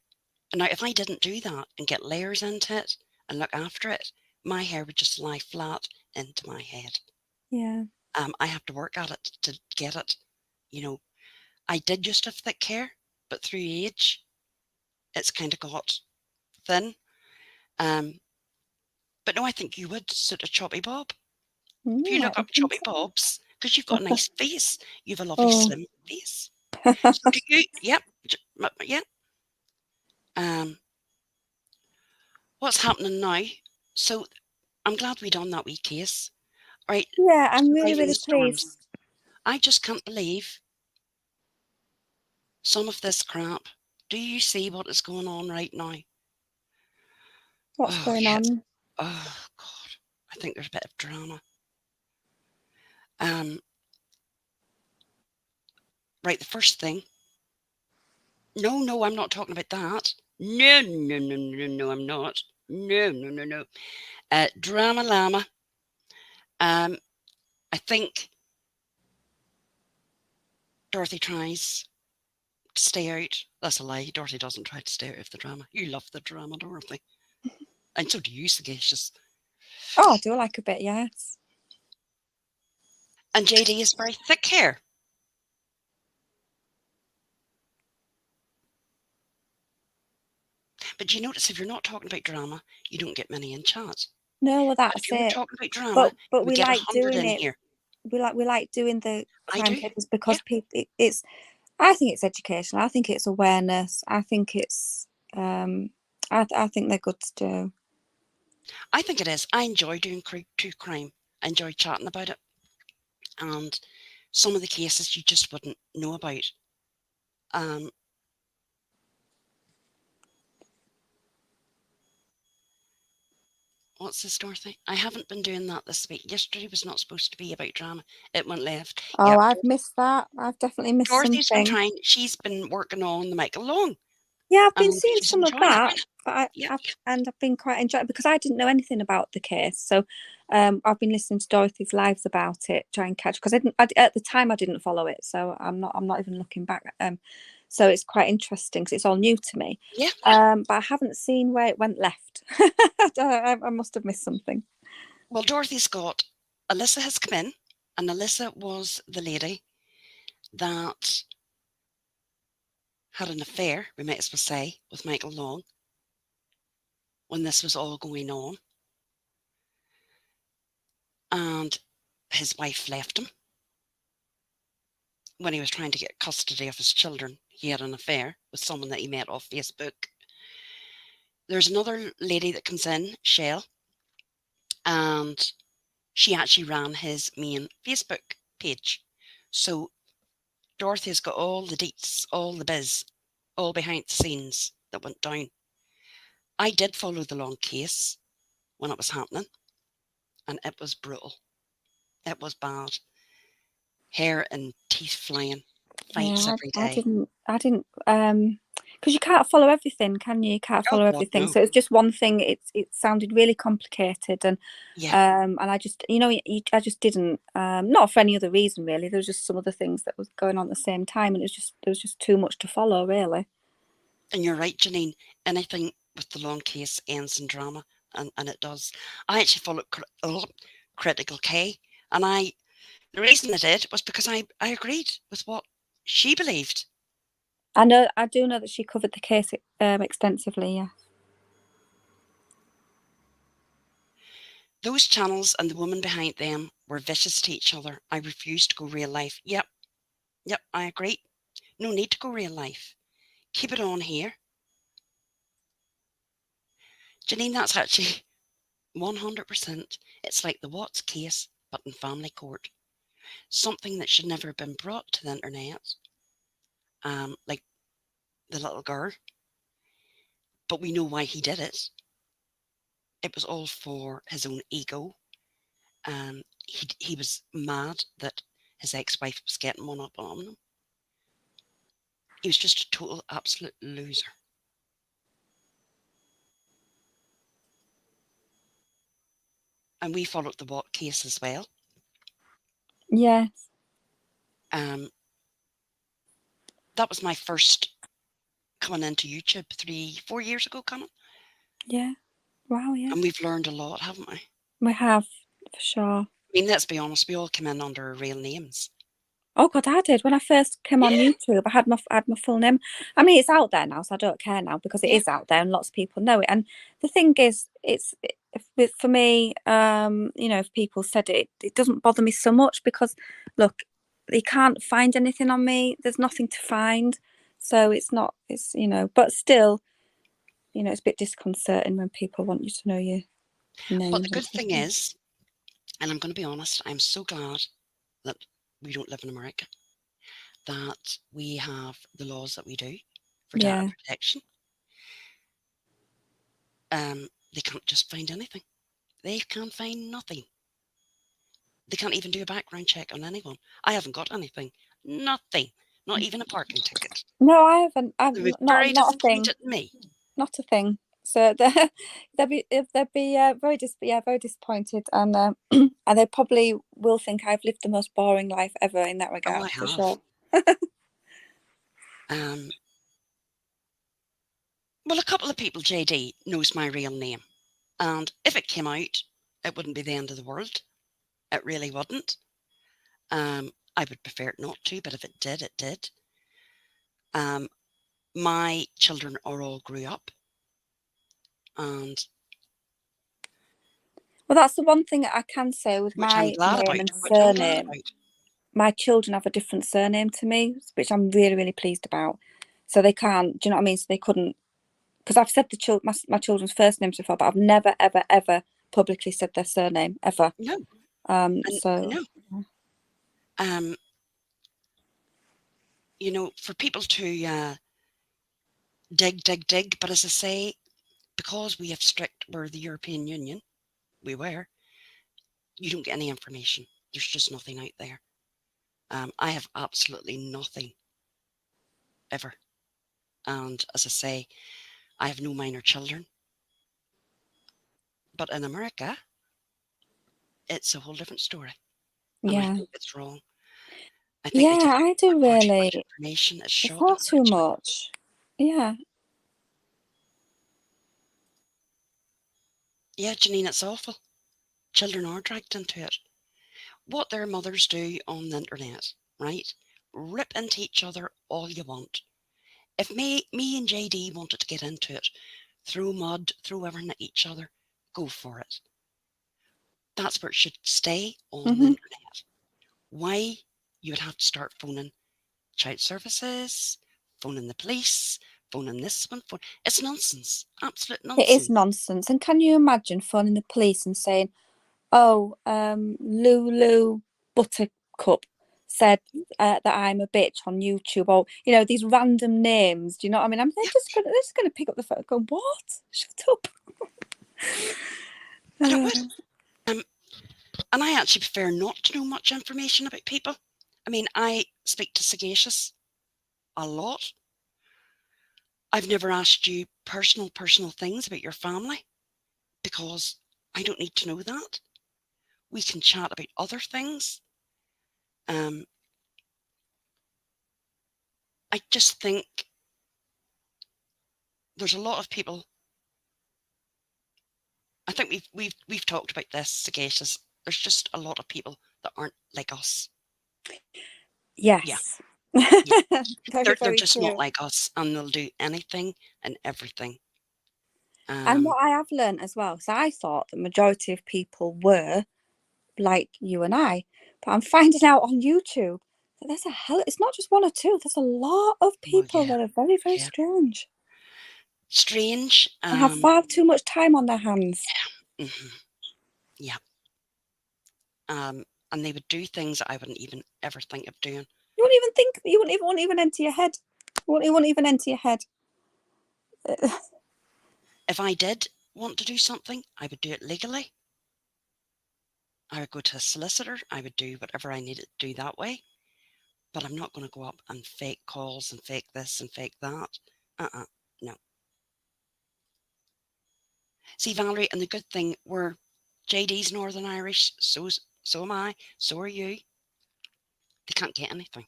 And now, if I didn't do that and get layers into it and look after it, my hair would just lie flat into my head. Yeah. I have to work at it to get it. You know, I did used to have thick hair, but through age, it's kind of got thin. Um, but no, I think you would suit a choppy bob. If you look I up think choppy bobs, because you've got a nice face, you have a lovely so. slim face. So do you? Yep. Yep. Um, what's happening now? So I'm glad we done that wee case. All right, Yeah, I'm really, surviving really the storms. pleased. I just can't believe some of this crap. Do you see what is going on right now? What's Oh going yes. on? Oh God. I think there's a bit of drama. Um, right, the first thing. No, no, I'm not talking about that. No, no, no, no, no, I'm not. No, no, no, no. Drama llama. Um, I think Dorothy tries to stay out. That's a lie. Dorothy doesn't try to stay out of the drama. You love the drama, Dorothy. And so do you, Sagacious. Oh, I do like a bit, yes. And JD is very thick hair. But you notice if you're not talking about drama, you don't get many in chat. No, well, But if that's you were it. talking about drama, But you would we get like 100 doing in it. here. We like doing the I crime do. papers Yeah. because people. It's. I think it's educational. I think it's awareness. I think it's. I think they're good to do. I think it is. I enjoy doing true crime. I enjoy chatting about it. And some of the cases you just wouldn't know about. Um, what's this, Dorothy? I haven't been doing that this week. Yesterday was not supposed to be about drama. It went left. Oh, Yep. I've missed that. I've definitely missed Dorothy's been something. trying. She's been working on the Michael Long. Yeah, I've been And seeing she's some of enjoying it. that, but Yep. I've been quite enjoying it because I didn't know anything about the case. So, I've been listening to Dorothy's lives about it, try and catch because at the time I didn't follow it, so I'm not even looking back. So it's quite interesting because it's all new to me. Yeah. But I haven't seen where it went left. I must have missed something. Well, Dorothy's got Alyssa has come in, and Alyssa was the lady that had an affair, we might as well say, with Michael Long when this was all going on. And his wife left him when he was trying to get custody of his children. He had an affair with someone that he met off Facebook. There's another lady that comes in, Shell, and she actually ran his main Facebook page. So Dorothy's got all the deets, all the biz, all behind the scenes that went down. I did follow the long case when it was happening, and it was brutal. It was bad. Hair and teeth flying, fights Yeah, every I day. didn't, because you can't follow everything, can you? You can't Oh follow God, everything. no. So it's just one thing. It sounded really complicated, Yeah, and I just, I just didn't, not for any other reason really. There was just some other things that was going on at the same time, and there was just too much to follow, really. and you're right, Janine. Anything with the long case ends in drama, and it does. I actually followed Critical K, and the reason I did was because I agreed with what she believed. I do know that she covered the case extensively. Yeah. Those channels and the woman behind them were vicious to each other. I refused to go real life. Yep, yep, I agree. No need to go real life. Keep it on here. Janine, that's actually 100%. It's like the Watts case, but in family court. Something that should never have been brought to the internet, like the little girl. But we know why he did it. It was all for his own ego. He was mad that his ex-wife was getting one up on him. He was just a total, absolute loser. And we followed the Watt case as well. Yes. Um, that was my first coming into YouTube 3, 4 years ago, coming. Yeah. Wow. Yeah. And we've learned a lot, haven't we? We have, for sure. I mean, let's be honest, we all came in under our real names. Oh God, I did. When I first came on Yeah, YouTube, I had my full name. I mean, it's out there now, so I don't care now because it yeah. is out there and lots of people know it. And the thing is, for me, if people said it, it doesn't bother me so much because, look, they can't find anything on me. There's nothing to find, so it's not. It's but still, it's a bit disconcerting when people want you to know your But name the and good stuff. thing is, and I'm going to be honest, I'm so glad that we don't live in America, that we have the laws that we do for data Yeah. protection. They can't just find anything. They can't find nothing. They can't even do a background check on anyone. I haven't got anything. Nothing. Not even a parking ticket. No, I haven't. I've They were not very not a thing. disappointed in me. Not a thing. So they'd be very disappointed, and and they probably will think I've lived the most boring life ever in that Oh, regard, I for have. sure. Um, well, a couple of people, JD, knows my real name. And if it came out, it wouldn't be the end of the world. It really wouldn't. I would prefer it not to, but if it did, it did. Um, my children are all grew up, and Well, that's the one thing I can say with which I'm my glad name about. and Which I'm glad surname. about. My children have a different surname to me, which I'm really, really pleased about. So they can't. Do you know what I mean? So they couldn't, because I've said my children's first names before, but I've never, ever, ever publicly said their surname ever. No, and So no. Um, for people to dig, dig, dig. But as I say, because we're the European Union, you don't get any information. There's just nothing out there. I have absolutely nothing ever. And as I say, I have no minor children. But in America, it's a whole different story. And I yeah. hope it's wrong. I think they Yeah, take I do far too much really. information. It's shocking, Far too actually. much. Yeah. Yeah, Janine, it's awful. Children are dragged into it. What their mothers do on the internet, right? Rip into each other all you want. If me and JD wanted to get into it, throw mud, throw everything at each other, go for it. That's where it should stay, on the Hmm. internet. Why you would have to start phoning child services, phoning the police, phoning this one, it's nonsense. Absolute It is nonsense. nonsense. And can you imagine phoning the police and saying, "Oh, Lulu Buttercup said that I'm a bitch on YouTube," or these random names. Do you know what I mean? They're Yeah, just gonna pick up the phone and go, "What? Shut up." and it would. Um, and I actually prefer not to know much information about people. I mean, I speak to Sagacious a lot. I've never asked you personal things about your family because I don't need to know that. We can chat about other things. Um, I just think there's a lot of people. I think we've talked about this, Sagacious. There's just a lot of people that aren't like us. Yeah, Yes. yeah. Very, They're very just not true. like us, and they'll do anything and everything. And Um, what I have learned as well, so I thought the majority of people were like you and I, but I'm finding out on YouTube that it's not just one or two, there's a lot of well, people yeah, that are very, very yeah. strange Strange. and have far too much time on their hands. Mhm, yeah. And they would do things that I wouldn't even ever think of doing. You wouldn't even enter your head. It won't even enter your head. If I did want to do something, I would do it legally. I would go to a solicitor. I would do whatever I needed to do that way. But I'm not going to go up and fake calls and fake this and fake that. No. See, Valerie, and the good thing, JD's Northern Irish, so am I, so are you. They can't get anything.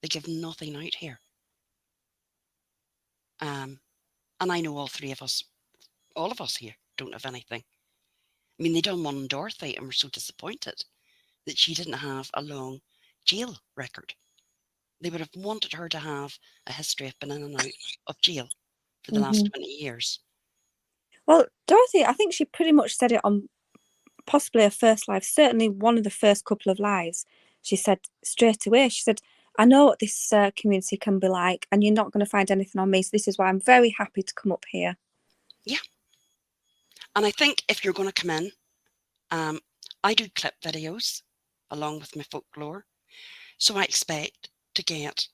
They give nothing out here. Um, and I know all of us here don't have anything. I mean, they done one on Dorothy and were so disappointed that she didn't have a long jail record. They would have wanted her to have a history of being in and out of jail for the last Hmm. 20 years. Well, Dorothy, I think she pretty much said it on possibly her first live, certainly one of the first couple of lives. She said straight away, she said, "I know what this community can be like, and you're not going to find anything on me. So this is why I'm very happy to come up here." Yeah. And I think if you're going to come in, um, I do clip videos along with my folklore. So I expect to get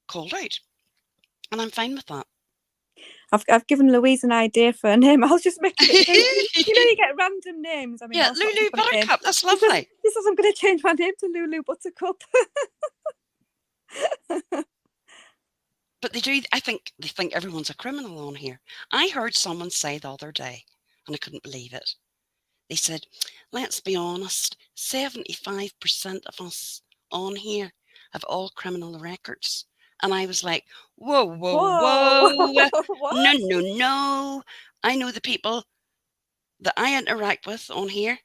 called out. And I'm fine with that. I've given Louise an idea for a name. I'll just make it Lulu. You get random names. I mean, Yeah, all sorts of Lulu different names. Buttercup, that's She says, lovely. I'm going to change my name to Lulu Buttercup. But I think they think everyone's a criminal on here. I heard someone say the other day, and I couldn't believe it. They said, let's be honest, 75% of us on here have all criminal records. And I was like, whoa, whoa, Whoa. whoa. No, What? no, no. I know the people that I interact with on here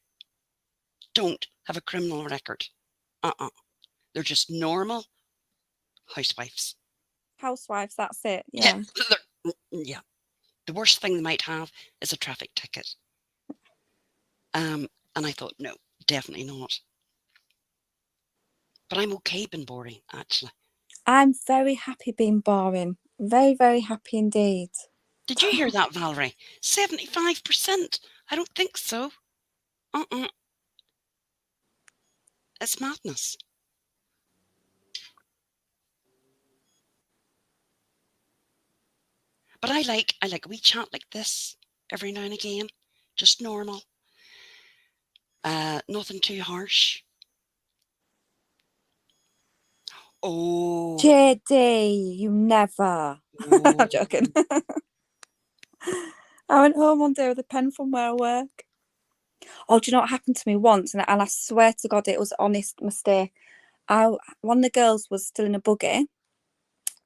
don't have a criminal record. They're just normal housewives. Housewives, that's it. Yeah, Yeah. yeah. The worst thing they might have is a traffic ticket. And I thought, no, definitely not. But I'm okay being boring, actually. I'm very happy being boring. Very, very happy indeed. Did you hear that, Valerie? 75%? I don't think so. Uh-uh. It's madness. But I like a wee chat like this every now and again. Just normal. Nothing too harsh. Oh, JD, you never. oh. I'm joking. I went home one day with a pen from where I work. Oh, do you know what happened to me once? And I swear to God, it was an honest mistake. one of the girls was still in a buggy.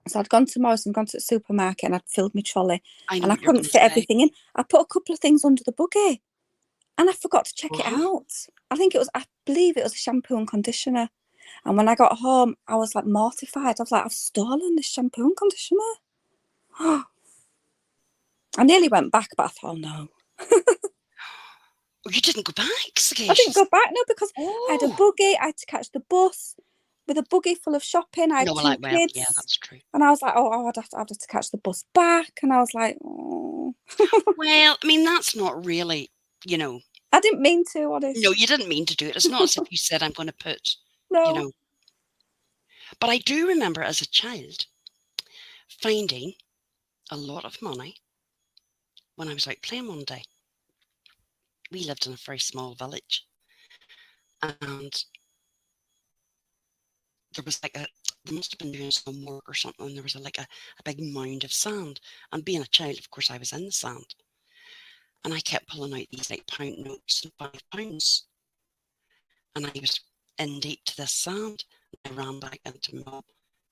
So I'd gone to Morrison, gone to the supermarket, and I'd filled my trolley, I know and I what you're couldn't going to fit say. everything in. I put a couple of things under the buggy, and I forgot to check it Uh-huh. out. I believe it was a shampoo and conditioner. And when I got home, I was like mortified. I was like, I've stolen this shampoo and conditioner. I nearly went back, but I thought, oh no. Oh, you didn't go back, I didn't Sagacious. go back, no, because I had a Oh. buggy. I had to catch the bus with a buggy full of shopping. I had No, two well, yeah, kids. that's true. And I was like, oh, I'd have to catch the bus back. And I was like, oh. Well, I mean, that's not really, you know, I didn't mean to, honest. no, you didn't mean to do it. It's not as if you said, I'm going to put, you No. know. But I do remember as a child finding a lot of money when I was out playing one day. We lived in a very small village, and there was like they must have been doing some work or something, and there was like a big mound of sand. And being a child, of course, I was in the sand. And I kept pulling out these like pound notes and £5. And I was in deep to this sand. And I ran back into my mum.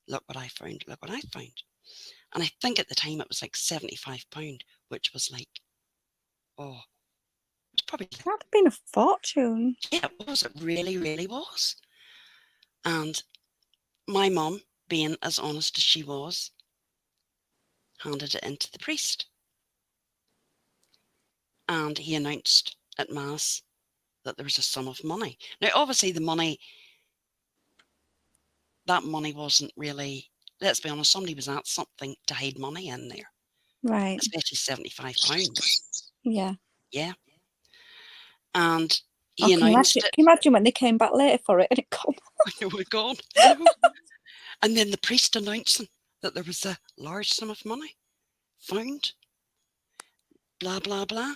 Look what I found, look what I found. And I think at the time it was like £75, which was like, oh, it was probably like, That'd have been a fortune. yeah, it was. It really, really was. And my mum, being as honest as she was, handed it into the priest. And he announced at Mass that there was a sum of money. Now, obviously, that money wasn't really, let's be honest, somebody was at something to hide money in there, Right. especially £75. Yeah. Yeah. And Oh, he announced can it. you imagine when they came back later for it and it gone? I know, God, I know. And then the priest announcing that there was a large sum of money found, blah, blah, blah.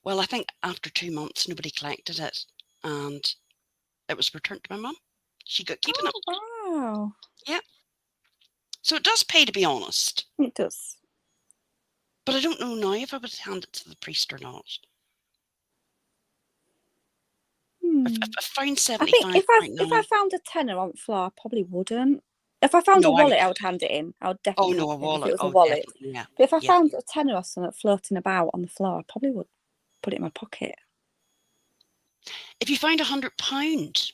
Well, I think after 2 months, nobody collected it, and it was returned to my mum. She got keeping it. Oh, wow. Yeah. So it does pay to be honest. It does. But I don't know now if I would hand it to the priest or not. If I found I think £75 if now. I found a tenner on the floor, I probably wouldn't. If I found a No, I wallet, would. I would hand it in. I would Oh, definitely hand no, a it in if it wallet. was a Oh, wallet. definitely. Yeah. But if I Yeah. found a tenner or something floating about on the floor, I probably would put it in my pocket. If you found £100,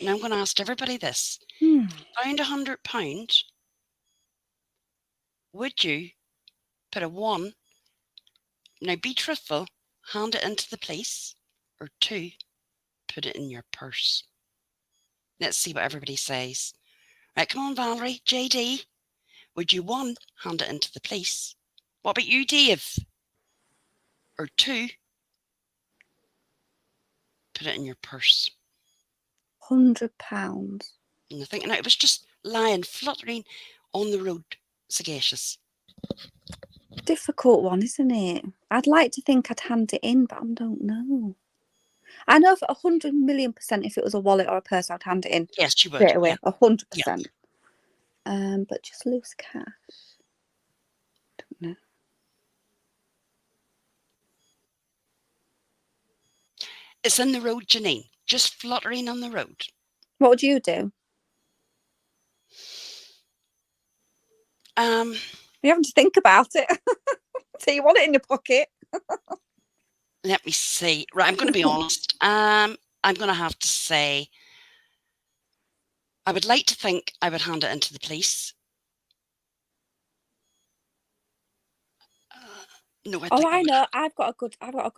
now I'm going to ask everybody this. Found £100, would you put a 1, now be truthful, hand it into the police, or 2, put it in your purse? Let's see what everybody says. Right, come on, Valerie. JD, would you 1, hand it into the police? What about you, Dave? Or 2, put it in your purse? £100. And I think now it was just lying, fluttering on the road, Sagacious. Difficult one, isn't it? I'd like to think I'd hand it in, but I don't know. I know for 100,000,000%, if it was a wallet or a purse, I'd hand it in Yes, you would. straight away. Yeah. 100%. But just loose cash. Don't know. It's in the road, Janine, just fluttering on the road. What would you do? You having to think about it. So you want it in your pocket. Let me see. Right, I'm going to be honest. I'm going to have to say I would like to think I would hand it into the police. No, I know. I've got a good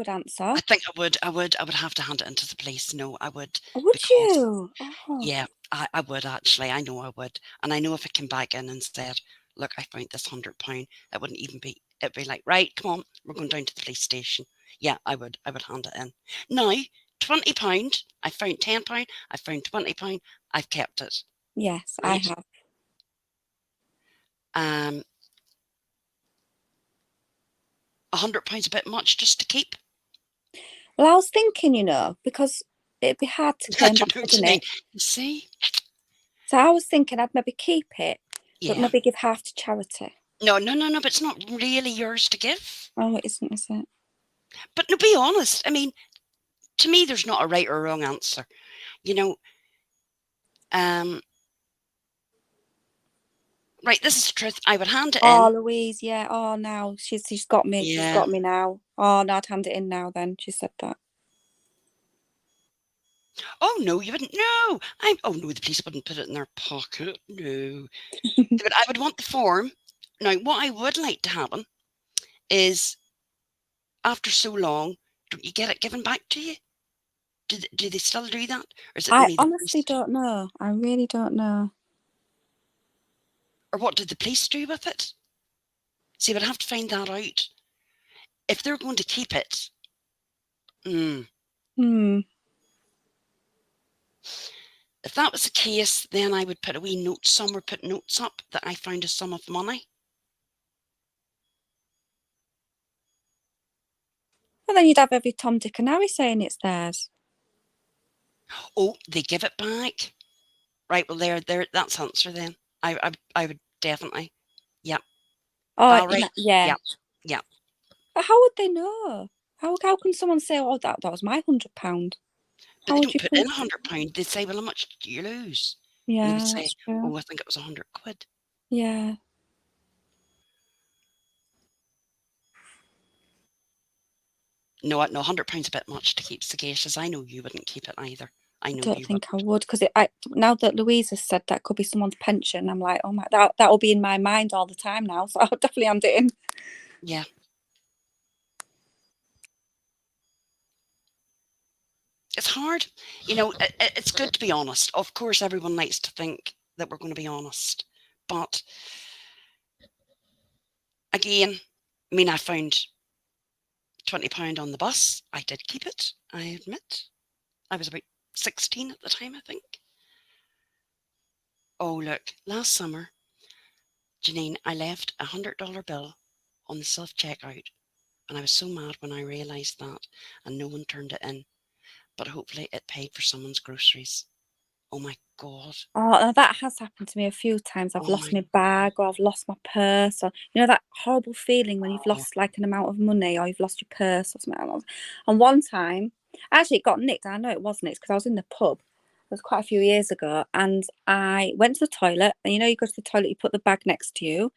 answer. I think I would have to hand it into the police. No, I would. Would Because, you? Oh. yeah, I would actually. I know I would. And I know if I came back in and said, look, I found this £100, it wouldn't even be, it'd be like, right, come on, we're going down to the police station. Yeah, I would hand it in. Now, £20, I found £10, I found £20, I've kept it. Yes, Right? I have. £100 a bit much just to keep. Well, I was thinking, because it'd be hard to claim back, wouldn't it? You see? So I was thinking I'd maybe keep it, but Yeah. maybe give half to charity. No, but it's not really yours to give. Oh, it isn't, is it? But to be honest, I mean, to me, there's not a right or wrong answer. Right, this is the truth. I would hand it Oh, in. Louise, yeah. Oh, now she's got me. She's Yeah. got me now. Oh, no, I'd hand it in now. Then she said that. Oh no, you wouldn't. No, Oh no, the police wouldn't put it in their pocket. No, but I would want the form. Now, what I would like to happen is, after so long, don't you get it given back to you? Do they still do that, or is it I only the honestly police? don't know. I really don't know. Or what did the police do with it? See, we'd have to find that out. If they're going to keep it, if that was the case, then I would put a wee note somewhere, put notes up that I found a sum of money. Well, then you'd have every Tom, Dick and Harry saying it's theirs. Oh, they give it back. Right, well, there. That's answer then. I would definitely. Yep. Oh, All right. yeah. Yep. Yep. But how would they know? How can someone say, "Oh, that was my £100"? But How they would don't you put prove in it? £100. They'd say, well, how much do you lose? And they would Yeah, say, that's true. oh, I think it was £100. Yeah. No, £100 a bit much to keep sagacious. I know you wouldn't keep it either. I know Don't you think I wouldn't. would, because now that Louise has said that could be someone's pension, I'm like, oh my, that will be in my mind all the time now. So I'll definitely hand it in. Yeah. It's hard. It's good to be honest. Of course, everyone likes to think that we're going to be honest. But again, I mean, I found £20 on the bus. I did keep it, I admit. I was about 16 at the time, I think. Oh, look, last summer, Janine, I left a $100 bill on the self-checkout, and I was so mad when I realised that, and no one turned it in. But hopefully it paid for someone's groceries. Oh my God. Oh, that has happened to me a few times. I've Oh lost my my bag, or I've lost my purse, or that horrible feeling when you've God. lost like an amount of money, or you've lost your purse or something like that. And one time, actually, it got nicked. And I know it was nicked because I was in the pub. It was quite a few years ago, and I went to the toilet. And you go to the toilet, you put the bag next to you.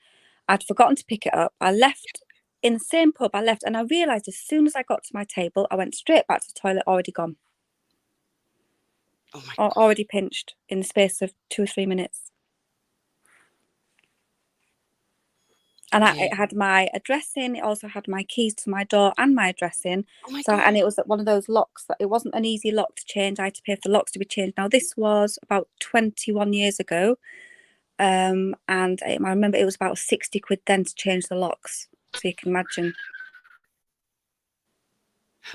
I'd forgotten to pick it up. I left in the same pub. I left, and I realised as soon as I got to my table, I went straight back to the toilet, already gone. Oh my Or God. already pinched in the space of 2 or 3 minutes. And Yeah. it had my address in. It also had my keys to my door and my address in. Oh my So, God. and it was one of those locks that it wasn't an easy lock to change. I had to pay for the locks to be changed. Now, this was about 21 years ago. And I remember it was about 60 quid then to change the locks. So you can imagine.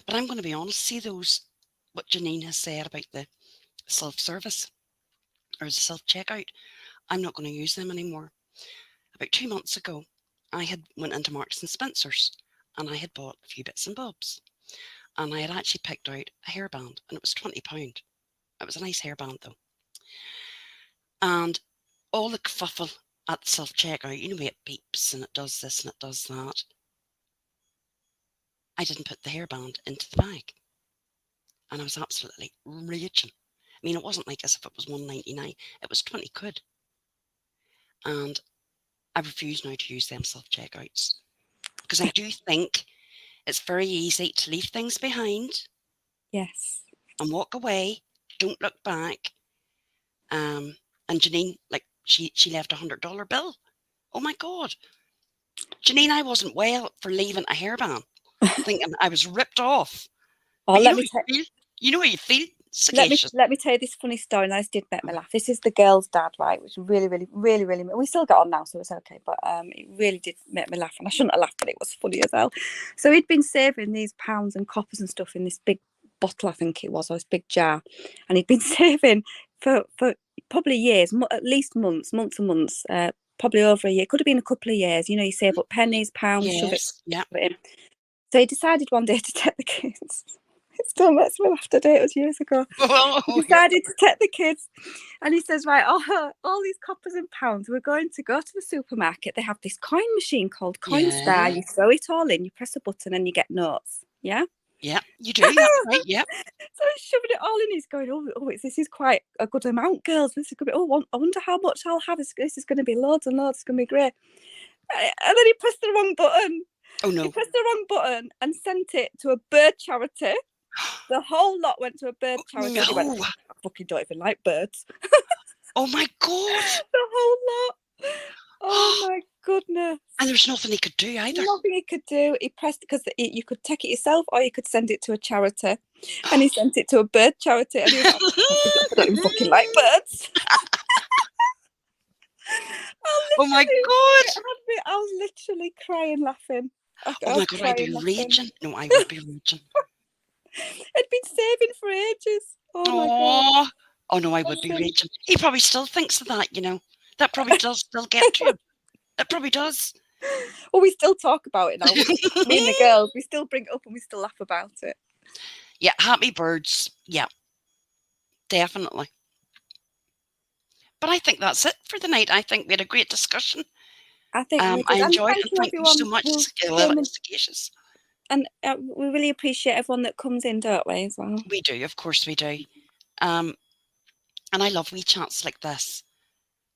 But I'm going to be honest. See what Janine has said about the self-service or the self-checkout. I'm not going to use them anymore. About 2 months ago, I had went into Marks and Spencer's, and I had bought a few bits and bobs. And I had actually picked out a hairband, and it was £20. It was a nice hairband though. And all the kerfuffle at the self-checkout, it beeps and it does this and it does that. I didn't put the hairband into the bag. And I was absolutely raging. I mean, it wasn't like as if it was £1.99. It was 20 quid. And I refuse now to use them self-checkouts. Because I do think it's very easy to leave things behind. Yes. And walk away. Don't look back. And Janine, like, she left $100 bill. Oh my God. Janine, I wasn't well for leaving a hairband, thinking I was ripped off. Oh, But let me you know how you feel, let me sagacious. let me tell you this funny story, and this did make me laugh. This is the girl's dad, right? Which really, really, really, really. We still got on now, so it's okay. But it really did make me laugh, and I shouldn't have laughed, but it was funny as hell. So he'd been saving these pounds and coppers and stuff in this big bottle, I think it was, or this big jar, and he'd been saving for probably years, at least months and months. Probably over a year. Could have been a couple of years. You save up pennies, pounds, shove it Yes, yeah. in. So he decided one day to take the kids. It still makes me laugh today. It was years ago. He decided to take the kids, and he says, right, all these coppers and pounds, we're going to the supermarket. They have this coin machine called Coinstar. Yeah. You throw it all in, you press a button, and you get notes. Yeah. Yeah, you do. That's right. Yep. So he's shoving it all in. He's going, this is quite a good amount, girls. This is going to be, I wonder how much I'll have. This is going to be loads and loads. It's going to be great. And then he pressed the wrong button. Oh no. He pressed the wrong button and sent it to a bird charity. The whole lot went to a bird charity. No. And he went, I fucking don't even like birds. Oh my God. The whole lot. Oh my goodness. And there's nothing he could do either. Nothing he could do. He pressed, because you could take it yourself or you could send it to a charity. And he sent it to a bird charity. And he was like, I don't even fucking like birds. Oh my God. I was literally crying laughing. Oh my God, I'd be raging. No, I would be raging. I'd been saving for ages. Oh my God. Oh no, I would be raging. He probably still thinks of that, you know. That probably does still get to him. It probably does. Well, we still talk about it now. Me and the girls, we still bring it up and we still laugh about it. Yeah, happy birds. Yeah, definitely. But I think that's it for the night. I think we had a great discussion. I think I enjoyed it. thank Thank you so much. Sagacious. And we really appreciate everyone that comes in, don't we, as well? We do, of course we do. And I love wee chats like this.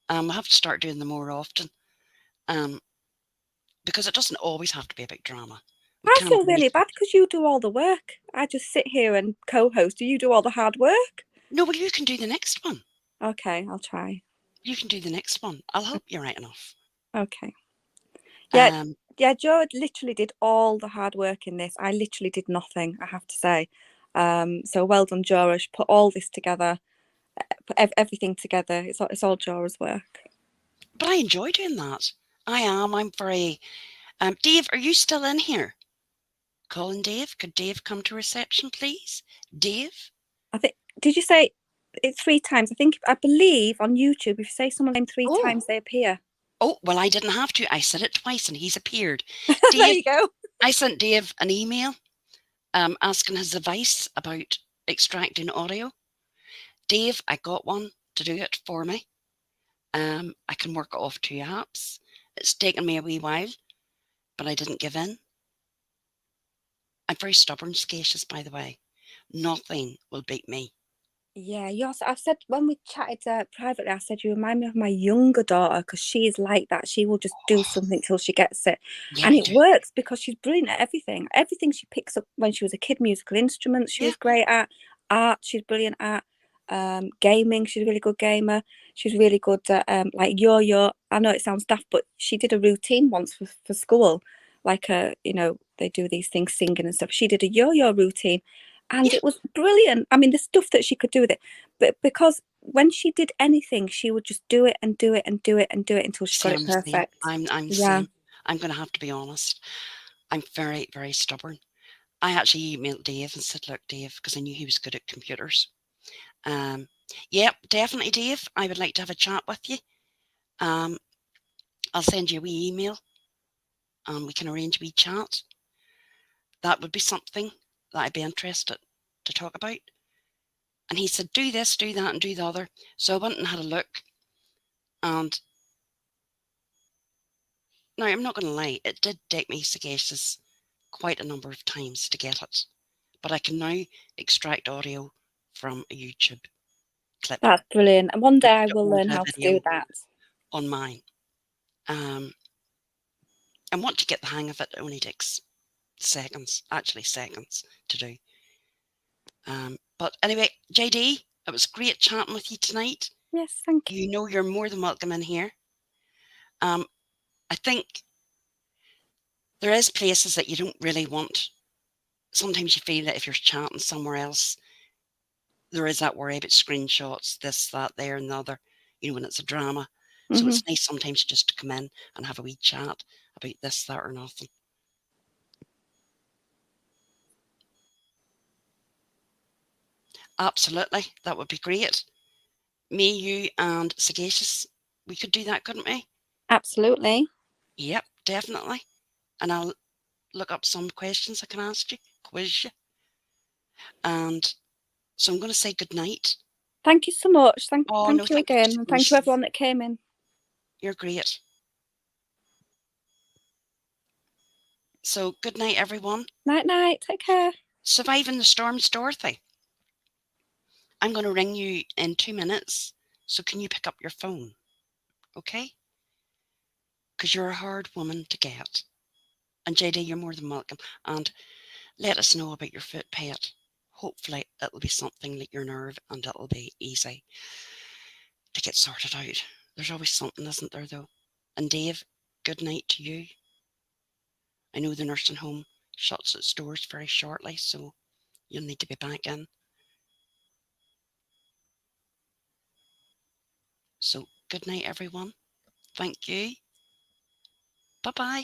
I have to start doing them more often. Because it doesn't always have to be about drama. I feel really bad because you do all the work. I just sit here and co-host. Do you do all the hard work? No, well, you can do the next one. Okay, I'll try. You can do the next one. I'll help you right enough. Okay. Yeah, Joe literally did all the hard work in this. I literally did nothing, I have to say. So well done, Joe. Put all this together, put everything together. It's all Joe's work. But I enjoy doing that. I'm very... Dave, are you still in here? Calling Dave. Could Dave come to reception, please? Dave? Did you say it 3 times? I believe on YouTube, if you say someone's name 3 times, they appear. Oh, well, I didn't have to. I said it twice and he's appeared. Dave, there you go. I sent Dave an email asking his advice about extracting audio. Dave, I got one to do it for me. I can work it off 2 apps. It's taken me a wee while, but I didn't give in. I'm very stubborn, Sagacious, by the way. Nothing will beat me. Yeah, I've said when we chatted privately, I said you remind me of my younger daughter because she's like that. She will just do something till she gets it. Yeah, and it works because she's brilliant at everything. Everything she picks up when she was a kid, musical instruments, she was great at. Art, she's brilliant at. Gaming, she's a really good gamer. She's really good at like yo-yo. I know it sounds daft, but she did a routine once for school. Like, they do these things, singing and stuff. She did a yo-yo routine. And it was brilliant. I mean, the stuff that she could do with it. But because when she did anything, she would just do it and do it and do it and do it until she got it perfect. I'm going to have to be honest. I'm very, very stubborn. I actually emailed Dave and said, look, Dave, because I knew he was good at computers. Yep, definitely, Dave. I would like to have a chat with you. I'll send you a wee email and we can arrange a wee chat. That would be something that I'd be interested to talk about. And he said, do this, do that, and do the other. So I went and had a look. And now, I'm not going to lie, it did take me, Sagacious, quite a number of times to get it. But I can now extract audio from a YouTube clip. That's brilliant. And one day I will learn how to do that. On mine. And once you get the hang of it, it only takes seconds to do. But anyway, JD, it was great chatting with you tonight. Yes, thank you. You know you're more than welcome in here. I think there is places that you don't really want. Sometimes you feel that if you're chatting somewhere else, there is that worry about screenshots, this, that, there, and the other, when it's a drama. So it's nice sometimes just to come in and have a wee chat about this, that, or nothing. Absolutely. That would be great. Me, you, and Sagacious, we could do that, couldn't we? Absolutely. Yep, definitely. And I'll look up some questions I can ask you, quiz you. And so I'm going to say good night. Thank you so much. Thank you again. And thank you everyone that came in. You're great. So good night, everyone. Night, night. Take care. Surviving the storms, Dorothy. I'm going to ring you in 2 minutes. So can you pick up your phone? Okay? Because you're a hard woman to get. And JD, you're more than welcome. And let us know about your foot pet. Hopefully, it'll be something like your nerve and it'll be easy to get sorted out. There's always something, isn't there, though? And Dave, good night to you. I know the nursing home shuts its doors very shortly, so you'll need to be back in. So, good night, everyone. Thank you. Bye bye.